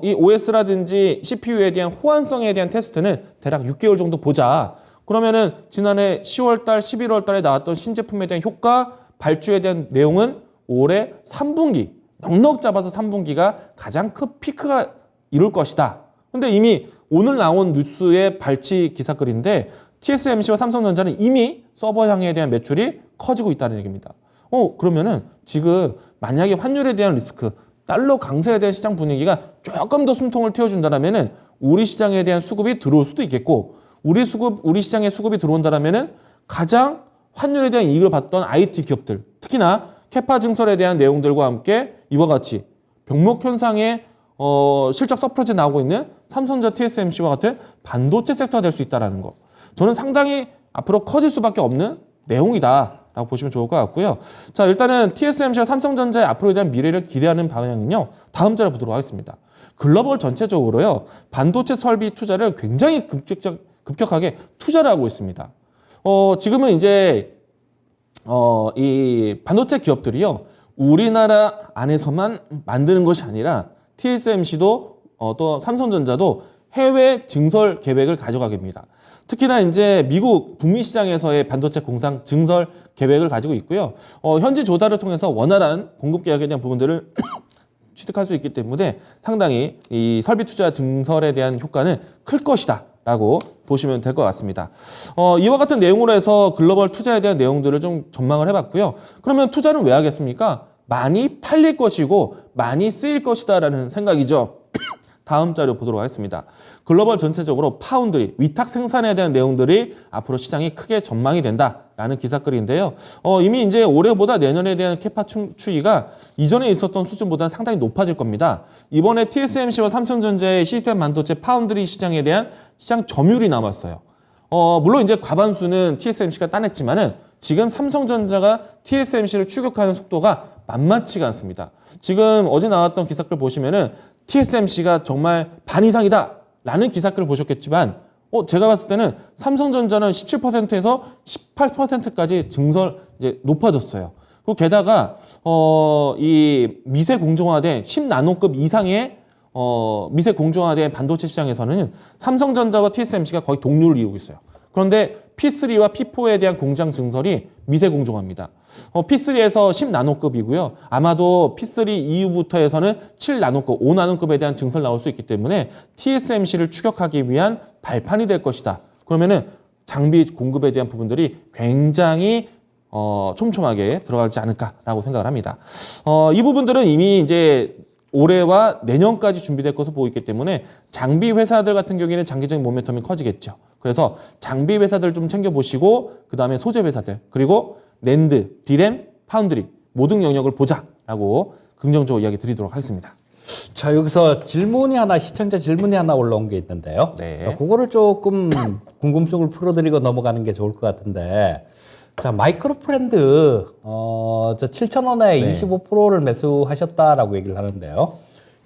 이 OS라든지 CPU에 대한 호환성에 대한 테스트는 대략 6개월 정도 보자. 그러면은 지난해 10월달, 11월달에 나왔던 신제품에 대한 효과, 발주에 대한 내용은 올해 3분기, 넉넉 잡아서 3분기가 가장 큰 피크가 이룰 것이다. 근데 이미 오늘 나온 뉴스의 발치 기사글인데 TSMC와 삼성전자는 이미 서버 향에 대한 매출이 커지고 있다는 얘기입니다. 그러면은 지금 만약에 환율에 대한 리스크, 달러 강세에 대한 시장 분위기가 조금 더 숨통을 틔워준다면은 우리 시장에 대한 수급이 들어올 수도 있겠고, 우리 시장에 수급이 들어온다면은 가장 환율에 대한 이익을 봤던 IT 기업들, 특히나 캐파 증설에 대한 내용들과 함께 이와 같이 병목 현상의 실적 서프라이즈 나오고 있는 삼성전자, TSMC와 같은 반도체 섹터가 될 수 있다는 거. 저는 상당히 앞으로 커질 수밖에 없는 내용이다라고 보시면 좋을 것 같고요. 자, 일단은 TSMC와 삼성전자의 앞으로에 대한 미래를 기대하는 방향은요. 다음 자료 보도록 하겠습니다. 글로벌 전체적으로요. 반도체 설비 투자를 굉장히 급격하게 투자를 하고 있습니다. 지금은 이제 이 반도체 기업들이요. 우리나라 안에서만 만드는 것이 아니라 TSMC도 또 삼성전자도 해외 증설 계획을 가져가게 됩니다. 특히나 이제 미국 북미 시장에서의 반도체 공장 증설 계획을 가지고 있고요. 현지 조달을 통해서 원활한 공급 계약에 대한 부분들을 취득할 수 있기 때문에 상당히 이 설비 투자 증설에 대한 효과는 클 것이다라고 보시면 될 것 같습니다. 이와 같은 내용으로 해서 글로벌 투자에 대한 내용들을 좀 전망을 해봤고요. 그러면 투자는 왜 하겠습니까? 많이 팔릴 것이고 많이 쓰일 것이다라는 생각이죠. 다음 자료 보도록 하겠습니다. 글로벌 전체적으로 파운드리, 위탁 생산에 대한 내용들이 앞으로 시장이 크게 전망이 된다라는 기사글인데요. 이미 이제 올해보다 내년에 대한 캐파 추이가 이전에 있었던 수준보다 상당히 높아질 겁니다. 이번에 TSMC와 삼성전자의 시스템 반도체 파운드리 시장에 대한 시장 점유율이 남았어요. 물론 이제 과반수는 TSMC가 따냈지만은 지금 삼성전자가 TSMC를 추격하는 속도가 만만치가 않습니다. 지금 어제 나왔던 기사글 보시면은 TSMC가 정말 반 이상이다 라는 기사글을 보셨겠지만 제가 봤을 때는 삼성전자는 17%에서 18%까지 증설 이제 높아졌어요. 그리고 게다가 이 미세 공정화된 10나노급 이상의 미세 공정화된 반도체 시장에서는 삼성전자와 TSMC가 거의 동률을 이루고 있어요. 그런데 P3와 P4에 대한 공장 증설이 미세 공정화입니다. P3에서 10나노급이고요. 아마도 P3 이후부터 해서는 7나노급, 5나노급에 대한 증설 나올 수 있기 때문에 TSMC를 추격하기 위한 발판이 될 것이다. 그러면은 장비 공급에 대한 부분들이 굉장히 촘촘하게 들어가지 않을까라고 생각을 합니다. 이 부분들은 이미 이제 올해와 내년까지 준비될 것으로 보이기 때문에 장비 회사들 같은 경우에는 장기적인 모멘텀이 커지겠죠. 그래서 장비 회사들 좀 챙겨보시고 그 다음에 소재 회사들 그리고 낸드, 디램, 파운드리 모든 영역을 보자라고 긍정적으로 이야기 드리도록 하겠습니다. 자, 여기서 시청자 질문이 하나 올라온 게 있는데요. 네. 자, 그거를 조금 궁금증을 풀어드리고 넘어가는 게 좋을 것 같은데, 자, 마이크로프렌드, 저 7,000원에 네. 25%를 매수하셨다라고 얘기를 하는데요.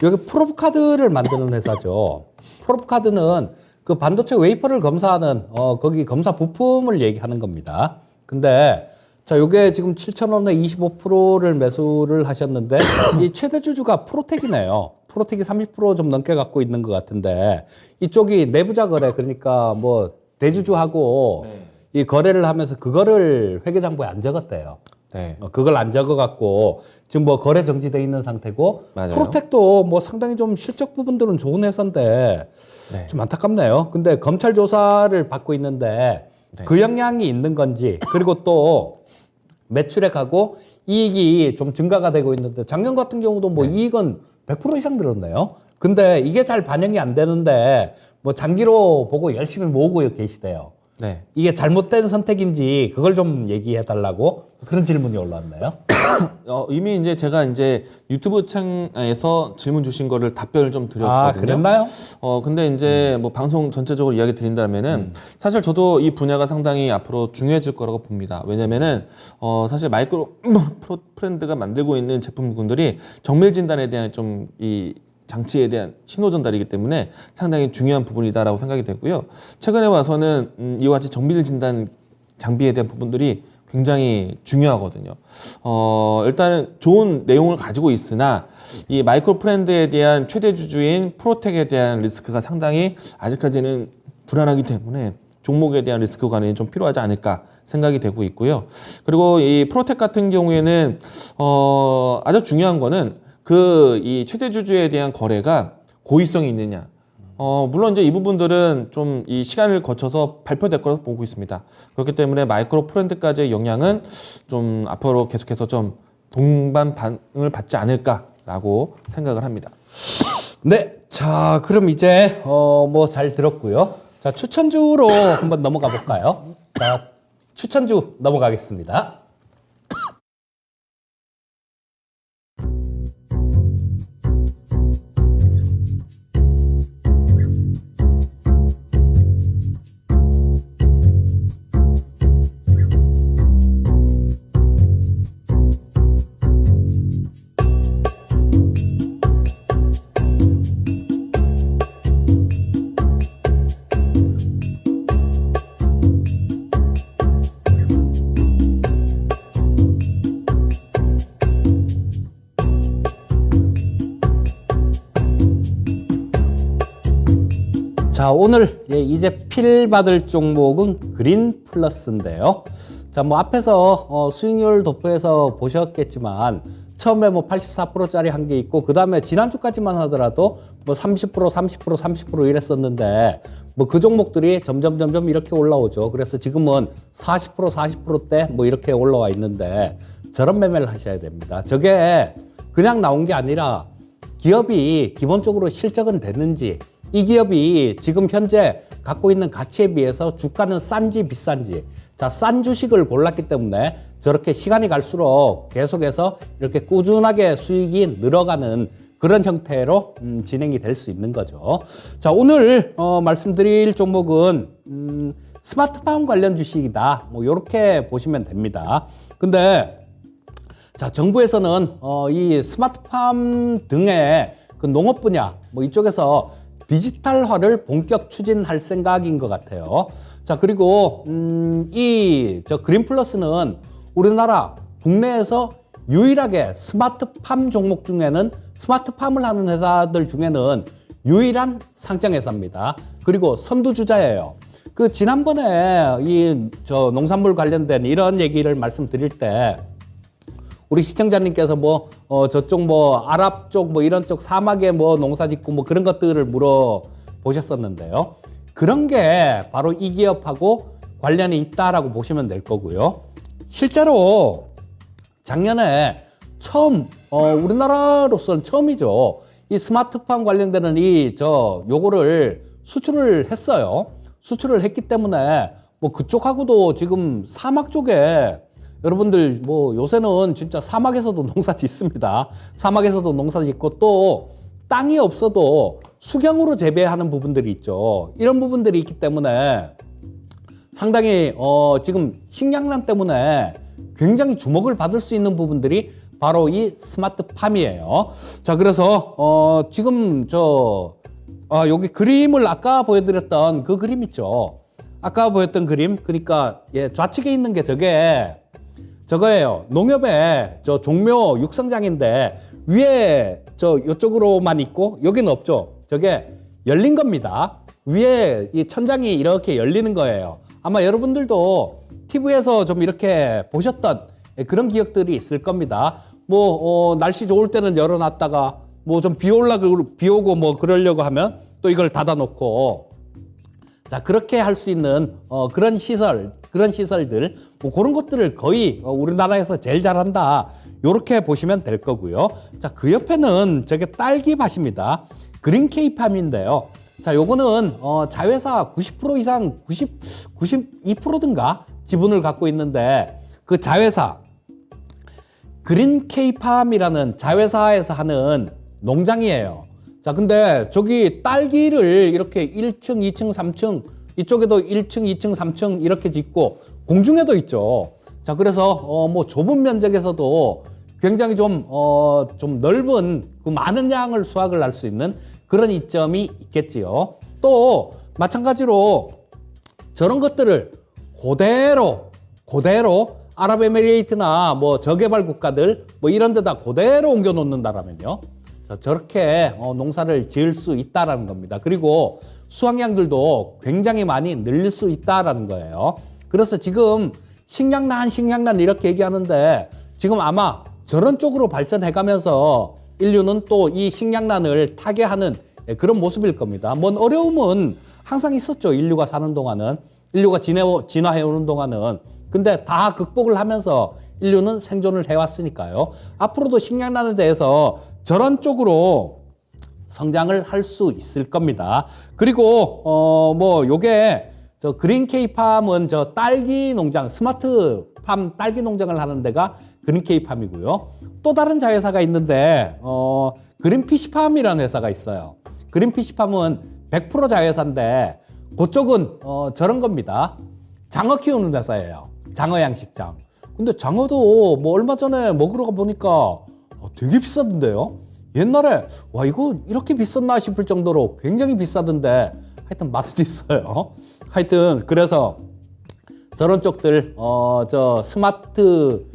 여기 프로브카드를 만드는 회사죠. 프로브카드는 그 반도체 웨이퍼를 검사하는, 거기 검사 부품을 얘기하는 겁니다. 근데, 자, 요게 지금 7,000원에 25%를 매수를 하셨는데, 이 최대 주주가 프로텍이네요. 프로텍이 30% 좀 넘게 갖고 있는 것 같은데, 이쪽이 내부자 거래, 그러니까 뭐, 대주주하고 네. 이 거래를 하면서 그거를 회계장부에 안 적었대요. 네. 그걸 안 적어갖고, 지금 뭐 거래 정지돼 있는 상태고, 맞아요. 프로텍도 뭐 상당히 좀 실적 부분들은 좋은 회사인데, 네. 좀 안타깝네요. 근데 검찰 조사를 받고 있는데, 네. 그 영향이 있는 건지, 그리고 또 매출액하고 이익이 좀 증가가 되고 있는데, 작년 같은 경우도 뭐 이익은 100% 이상 늘었네요. 근데 이게 잘 반영이 안 되는데, 뭐 장기로 보고 열심히 모으고 계시대요. 네. 이게 잘못된 선택인지 그걸 좀 얘기해 달라고 그런 질문이 올라왔나요? 이미 이제 제가 이제 유튜브 창에서 질문 주신 거를 답변을 좀 드렸거든요. 아, 그랬나요? 근데 이제 뭐 방송 전체적으로 이야기 드린다면은 사실 저도 이 분야가 상당히 앞으로 중요해질 거라고 봅니다. 왜냐면은 사실 마이크로 프렌드가 만들고 있는 제품군들이 정밀 진단에 대한 좀 이 장치에 대한 신호 전달이기 때문에 상당히 중요한 부분이다라고 생각이 되고요. 최근에 와서는 이와 같이 정밀 진단 장비에 대한 부분들이 굉장히 중요하거든요. 일단은 좋은 내용을 가지고 있으나 이 마이크로 프렌드에 대한 최대 주주인 프로텍에 대한 리스크가 상당히 아직까지는 불안하기 때문에 종목에 대한 리스크 관리는 좀 필요하지 않을까 생각이 되고 있고요. 그리고 이 프로텍 같은 경우에는 아주 중요한 거는 이 최대 주주에 대한 거래가 고의성이 있느냐. 물론 이제 이 부분들은 좀 이 시간을 거쳐서 발표될 거라고 보고 있습니다. 그렇기 때문에 마이크로 브랜드까지의 영향은 좀 앞으로 계속해서 좀 동반 반응을 받지 않을까라고 생각을 합니다. 네, 자 그럼 이제 뭐 잘 들었고요. 자 추천주로 한번 넘어가 볼까요? 자 추천주 넘어가겠습니다. 자 오늘 이제 필 받을 종목은 그린 플러스인데요. 자 뭐 앞에서 수익률 도표에서 보셨겠지만 처음에 뭐 84%짜리 한 게 있고 그 다음에 지난주까지만 하더라도 뭐 30%, 30%, 30% 이랬었는데 뭐 그 종목들이 점점 이렇게 올라오죠. 그래서 지금은 40%, 40%대 뭐 이렇게 올라와 있는데 저런 매매를 하셔야 됩니다. 저게 그냥 나온 게 아니라 기업이 기본적으로 실적은 됐는지 이 기업이 지금 현재 갖고 있는 가치에 비해서 주가는 싼지 비싼지 자, 싼 주식을 골랐기 때문에 저렇게 시간이 갈수록 계속해서 이렇게 꾸준하게 수익이 늘어가는 그런 형태로 진행이 될 수 있는 거죠. 자, 오늘 말씀드릴 종목은 스마트팜 관련 주식이다. 뭐 이렇게 보시면 됩니다. 근데 자, 정부에서는 이 스마트팜 등의 그 농업 분야 뭐 이쪽에서 디지털화를 본격 추진할 생각인 것 같아요. 자, 그리고 저 그린플러스는 우리나라 국내에서 유일하게 스마트팜 종목 중에는 스마트팜을 하는 회사들 중에는 유일한 상장 회사입니다. 그리고 선두주자예요. 그 지난번에 저 농산물 관련된 이런 얘기를 말씀드릴 때 우리 시청자님께서 뭐 저쪽 뭐 아랍 쪽 뭐 이런 쪽 사막에 뭐 농사 짓고 뭐 그런 것들을 물어보셨었는데요. 그런 게 바로 이 기업하고 관련이 있다라고 보시면 될 거고요. 실제로 작년에 처음 우리나라로서는 처음이죠. 이 스마트팜 관련되는 요거를 수출을 했어요. 수출을 했기 때문에 뭐 그쪽하고도 지금 사막 쪽에 여러분들 뭐 요새는 진짜 사막에서도 농사 짓습니다. 사막에서도 농사 짓고 또 땅이 없어도 수경으로 재배하는 부분들이 있죠. 이런 부분들이 있기 때문에 상당히 지금 식량난 때문에 굉장히 주목을 받을 수 있는 부분들이 바로 이 스마트팜이에요. 자, 그래서 지금 여기 그림을 아까 보여드렸던 그 그림 있죠. 아까 보였던 그림, 그러니까 좌측에 있는 게 저거예요. 농협의 저 종묘 육성장인데 위에 이쪽으로만 있고 여기는 없죠. 저게 열린 겁니다. 위에 이 천장이 이렇게 열리는 거예요. 아마 여러분들도 TV에서 좀 이렇게 보셨던 그런 기억들이 있을 겁니다. 뭐 날씨 좋을 때는 열어놨다가 뭐 좀 비 오고 뭐 그러려고 하면 또 이걸 닫아놓고 자, 그렇게 할 수 있는 그런 시설들 뭐 그런 것들을 거의 우리나라에서 제일 잘한다. 요렇게 보시면 될 거고요. 자, 그 옆에는 저게 딸기밭입니다. 그린 K팜인데요. 자, 요거는 자회사 90% 이상 92%든가 지분을 갖고 있는데 그 자회사 그린 K팜이라는 자회사에서 하는 농장이에요. 자, 근데 저기 딸기를 이렇게 1층, 2층, 3층 이쪽에도 1층, 2층, 3층 이렇게 짓고 공중에도 있죠. 자, 그래서 뭐 좁은 면적에서도 굉장히 좀 넓은 그 많은 양을 수확을 할 수 있는 그런 이점이 있겠지요. 또 마찬가지로 저런 것들을 그대로 아랍에미레이트나 뭐 저개발 국가들 뭐 이런 데다 그대로 옮겨 놓는다라면요. 저렇게 농사를 지을 수 있다라는 겁니다. 그리고 수확량들도 굉장히 많이 늘릴 수 있다라는 거예요. 그래서 지금 식량난 이렇게 얘기하는데 지금 아마 저런 쪽으로 발전해 가면서 인류는 또 이 식량난을 타개하는 그런 모습일 겁니다. 뭔 어려움은 항상 있었죠. 인류가 사는 동안은. 인류가 진화해오는 동안은. 근데 다 극복을 하면서 인류는 생존을 해왔으니까요. 앞으로도 식량난에 대해서 저런 쪽으로 성장을 할 수 있을 겁니다. 그리고 뭐 요게 저 그린 K팜은 저 딸기 농장, 스마트팜 딸기 농장을 하는 데가 그린 K팜이고요. 또 다른 자회사가 있는데 그린 피시팜이라는 회사가 있어요. 그린 피시팜은 100% 자회사인데 그쪽은 저런 겁니다. 장어 키우는 회사예요. 장어 양식장. 근데 장어도 뭐 얼마 전에 먹으러 가 보니까 되게 비싸던데요. 옛날에 와 이거 이렇게 비쌌나 싶을 정도로 굉장히 비싸던데 하여튼 맛은 있어요. 하여튼 그래서 저런 쪽들 저 스마트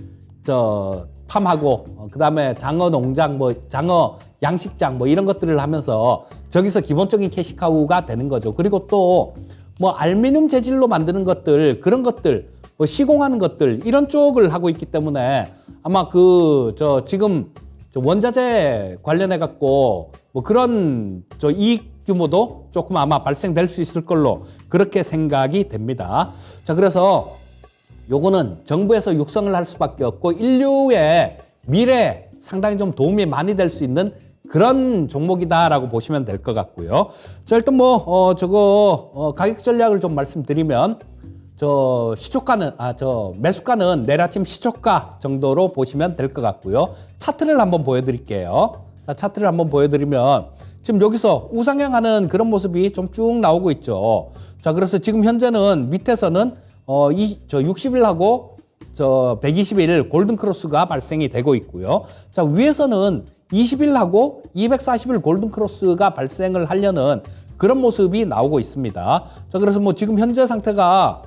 저 팜하고 그다음에 장어 농장 뭐 장어 양식장 뭐 이런 것들을 하면서 저기서 기본적인 캐시카우가 되는 거죠. 그리고 또 뭐 알루미늄 재질로 만드는 것들 그런 것들 뭐 시공하는 것들 이런 쪽을 하고 있기 때문에 아마 그 저 지금 저 원자재 관련해 갖고 뭐 그런 저 이익 규모도 조금 아마 발생될 수 있을 걸로 그렇게 생각이 됩니다. 자, 그래서 요거는 정부에서 육성을 할 수밖에 없고 인류의 미래에 상당히 좀 도움이 많이 될 수 있는 그런 종목이다라고 보시면 될 것 같고요. 자, 일단 뭐 가격 전략을 좀 말씀드리면 저 시초가는 저 매수가는 내일 아침 시초가 정도로 보시면 될 것 같고요. 차트를 한번 보여드릴게요. 자, 차트를 한번 보여드리면 지금 여기서 우상향하는 그런 모습이 좀 쭉 나오고 있죠. 자, 그래서 지금 현재는 밑에서는 저 60일하고 저 120일 골든 크로스가 발생이 되고 있고요. 자, 위에서는 20일하고 240일 골든 크로스가 발생을 하려는 그런 모습이 나오고 있습니다. 자, 그래서 뭐 지금 현재 상태가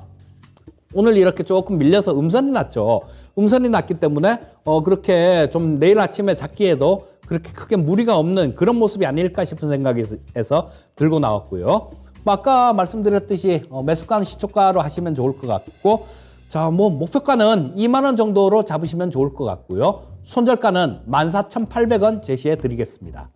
오늘 이렇게 조금 밀려서 음선이 났죠. 음선이 났기 때문에 그렇게 좀 내일 아침에 잡기에도 그렇게 크게 무리가 없는 그런 모습이 아닐까 싶은 생각에서 들고 나왔고요. 뭐 아까 말씀드렸듯이 매수가는 시초가로 하시면 좋을 것 같고, 자, 뭐 목표가는 2만 원 정도로 잡으시면 좋을 것 같고요. 손절가는 14,800원 제시해 드리겠습니다.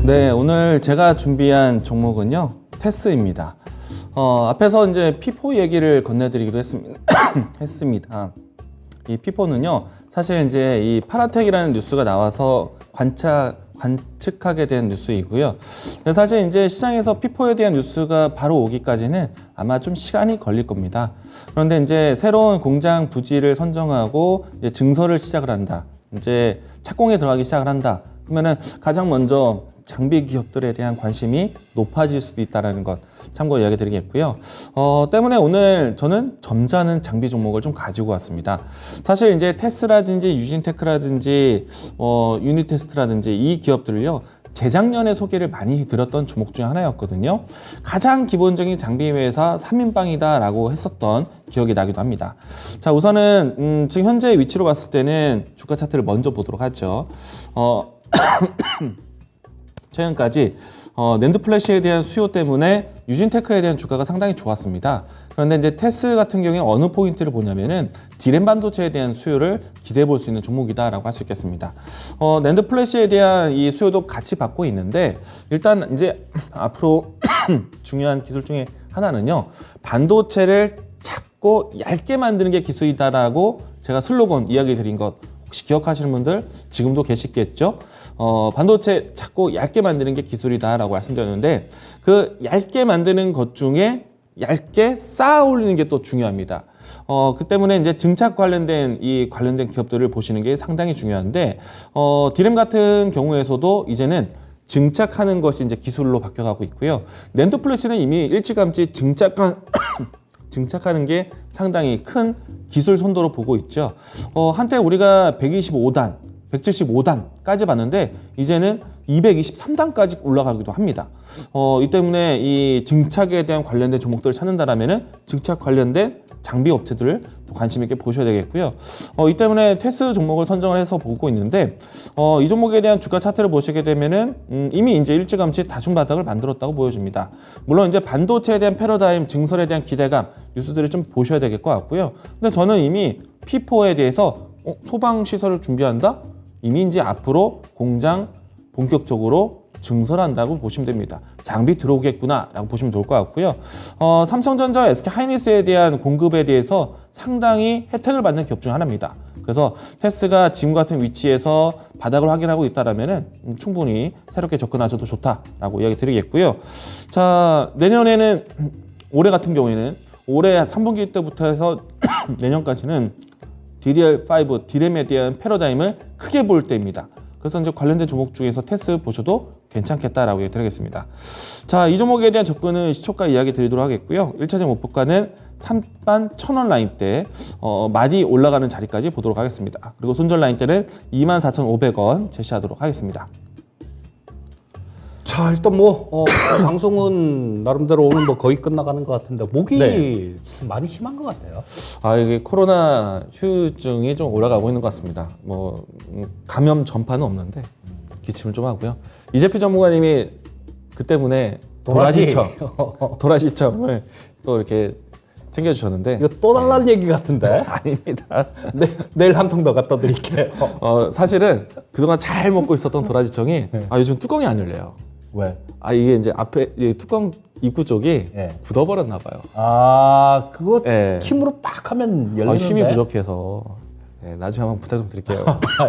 네, 오늘 제가 준비한 종목은요, 테스입니다. 앞에서 이제 P4 얘기를 건네드리기도 했습니다. 이 P4는요, 사실 이제 이 파라텍이라는 뉴스가 나와서 관측하게 된 뉴스이고요. 사실 이제 시장에서 P4에 대한 뉴스가 바로 오기까지는 아마 좀 시간이 걸릴 겁니다. 그런데 이제 새로운 공장 부지를 선정하고 이제 증설을 시작을 한다. 이제 착공에 들어가기 시작을 한다. 그러면은 가장 먼저 장비 기업들에 대한 관심이 높아질 수도 있다는 것 참고로 이야기 드리겠고요. 때문에 오늘 저는 점잖은 장비 종목을 좀 가지고 왔습니다. 사실 이제 테스라든지 유진테크라든지 유니테스트라든지 이 기업들을요, 재작년에 소개를 많이 드렸던 종목 중에 하나였거든요. 가장 기본적인 장비 회사 3인방이다라고 했었던 기억이 나기도 합니다. 자, 우선은 지금 현재 위치로 봤을 때는 주가 차트를 먼저 보도록 하죠. 최근까지 낸드 플래시에 대한 수요 때문에 유진테크에 대한 주가가 상당히 좋았습니다. 그런데 이제 테스 같은 경우에 어느 포인트를 보냐면은 디램 반도체에 대한 수요를 기대해 볼 수 있는 종목이다라고 할 수 있겠습니다. 낸드 플래시에 대한 이 수요도 같이 받고 있는데, 일단 이제 앞으로 중요한 기술 중에 하나는요, 반도체를 작고 얇게 만드는 게 기술이다라고 제가 슬로건 이야기 드린 것 혹시 기억하시는 분들 지금도 계시겠죠? 반도체 작고 얇게 만드는 게 기술이다라고 말씀드렸는데, 그 얇게 만드는 것 중에 얇게 쌓아 올리는 게 또 중요합니다. 그 때문에 이제 증착 관련된 기업들을 보시는 게 상당히 중요한데, 디램 같은 경우에서도 이제는 증착하는 것이 이제 기술로 바뀌어가고 있고요. 낸드 플래시는 이미 일찌감치 증착한 증착하는 게 상당히 큰 기술 선도로 보고 있죠. 한때 우리가 125단, 175단까지 봤는데 이제는 223단까지 올라가기도 합니다. 이 때문에 이 증착에 대한 관련된 종목들을 찾는다라면은 증착 관련된 장비 업체들을 또 관심 있게 보셔야 되겠고요. 이 때문에 테스 종목을 선정을 해서 보고 있는데 이 종목에 대한 주가 차트를 보시게 되면은 이미 이제 일찌감치 다중 바닥을 만들었다고 보여집니다. 물론 이제 반도체에 대한 패러다임 증설에 대한 기대감 뉴스들을 좀 보셔야 될 것 같고요. 근데 저는 이미 P4에 대해서 소방 시설을 준비한다. 이미 이제 앞으로 공장 본격적으로 증설한다고 보시면 됩니다. 장비 들어오겠구나라고 보시면 좋을 것 같고요. 삼성전자, SK하이닉스에 대한 공급에 대해서 상당히 혜택을 받는 기업 중 하나입니다. 그래서 테스가 지금 같은 위치에서 바닥을 확인하고 있다라면은 충분히 새롭게 접근하셔도 좋다라고 이야기 드리겠고요. 자, 내년에는 올해 같은 경우에는 올해 3분기 때부터 해서 내년까지는 DDR5 디램에 대한 패러다임을 크게 볼 때입니다. 그래서 이제 관련된 종목 중에서 테스 보셔도 괜찮겠다라고 얘기 드리겠습니다. 자, 이 종목에 대한 접근은 시초가 이야기 드리도록 하겠고요. 1차적 목표가는 31,000원 라인대 많이 올라가는 자리까지 보도록 하겠습니다. 그리고 손절 라인대는 24,500원 제시하도록 하겠습니다. 자, 일단 방송은 나름대로 오늘 거의 끝나가는 것 같은데 목이 네. 많이 심한 것 같아요. 이게 코로나 후유증이 좀 올라가고 있는 것 같습니다. 감염 전파는 없는데 기침을 좀 하고요. 이재필 전문가님이 그 때문에 도라지청을 또 이렇게 챙겨주셨는데 이거 또 달라는 얘기 같은데? 아닙니다. 내일 한 통 더 갖다 드릴게요. 사실은 그동안 잘 먹고 있었던 도라지청이 요즘 뚜껑이 안 열려요. 왜? 이게 이제 앞에 뚜껑 입구 쪽이 네. 굳어버렸나 봐요. 그거 네. 힘으로 빡 하면 열리는데? 힘이 부족해서 나중에 한번 부탁 좀 드릴게요.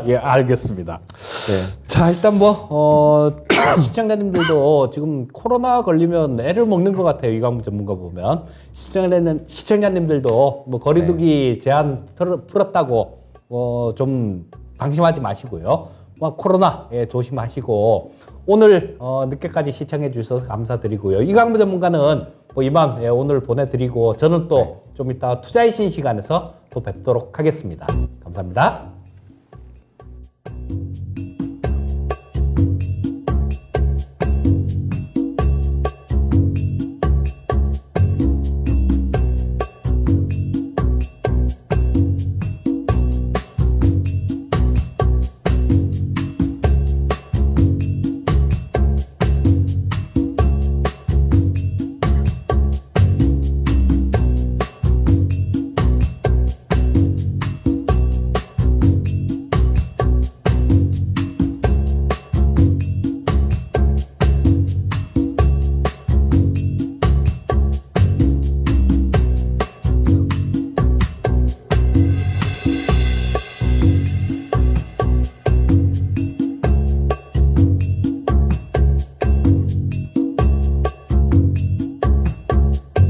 예, 알겠습니다. 네. 자, 일단 시청자님들도 지금 코로나 걸리면 애를 먹는 것 같아요. 이광무 전문가 보면. 시청자님들도 거리두기 제한 풀었다고 좀 방심하지 마시고요. 코로나 조심하시고 오늘 늦게까지 시청해 주셔서 감사드리고요. 이광무 전문가는 이만 오늘 보내드리고 저는 또 좀 이따 투자의 신 시간에서 또 뵙도록 하겠습니다. 감사합니다.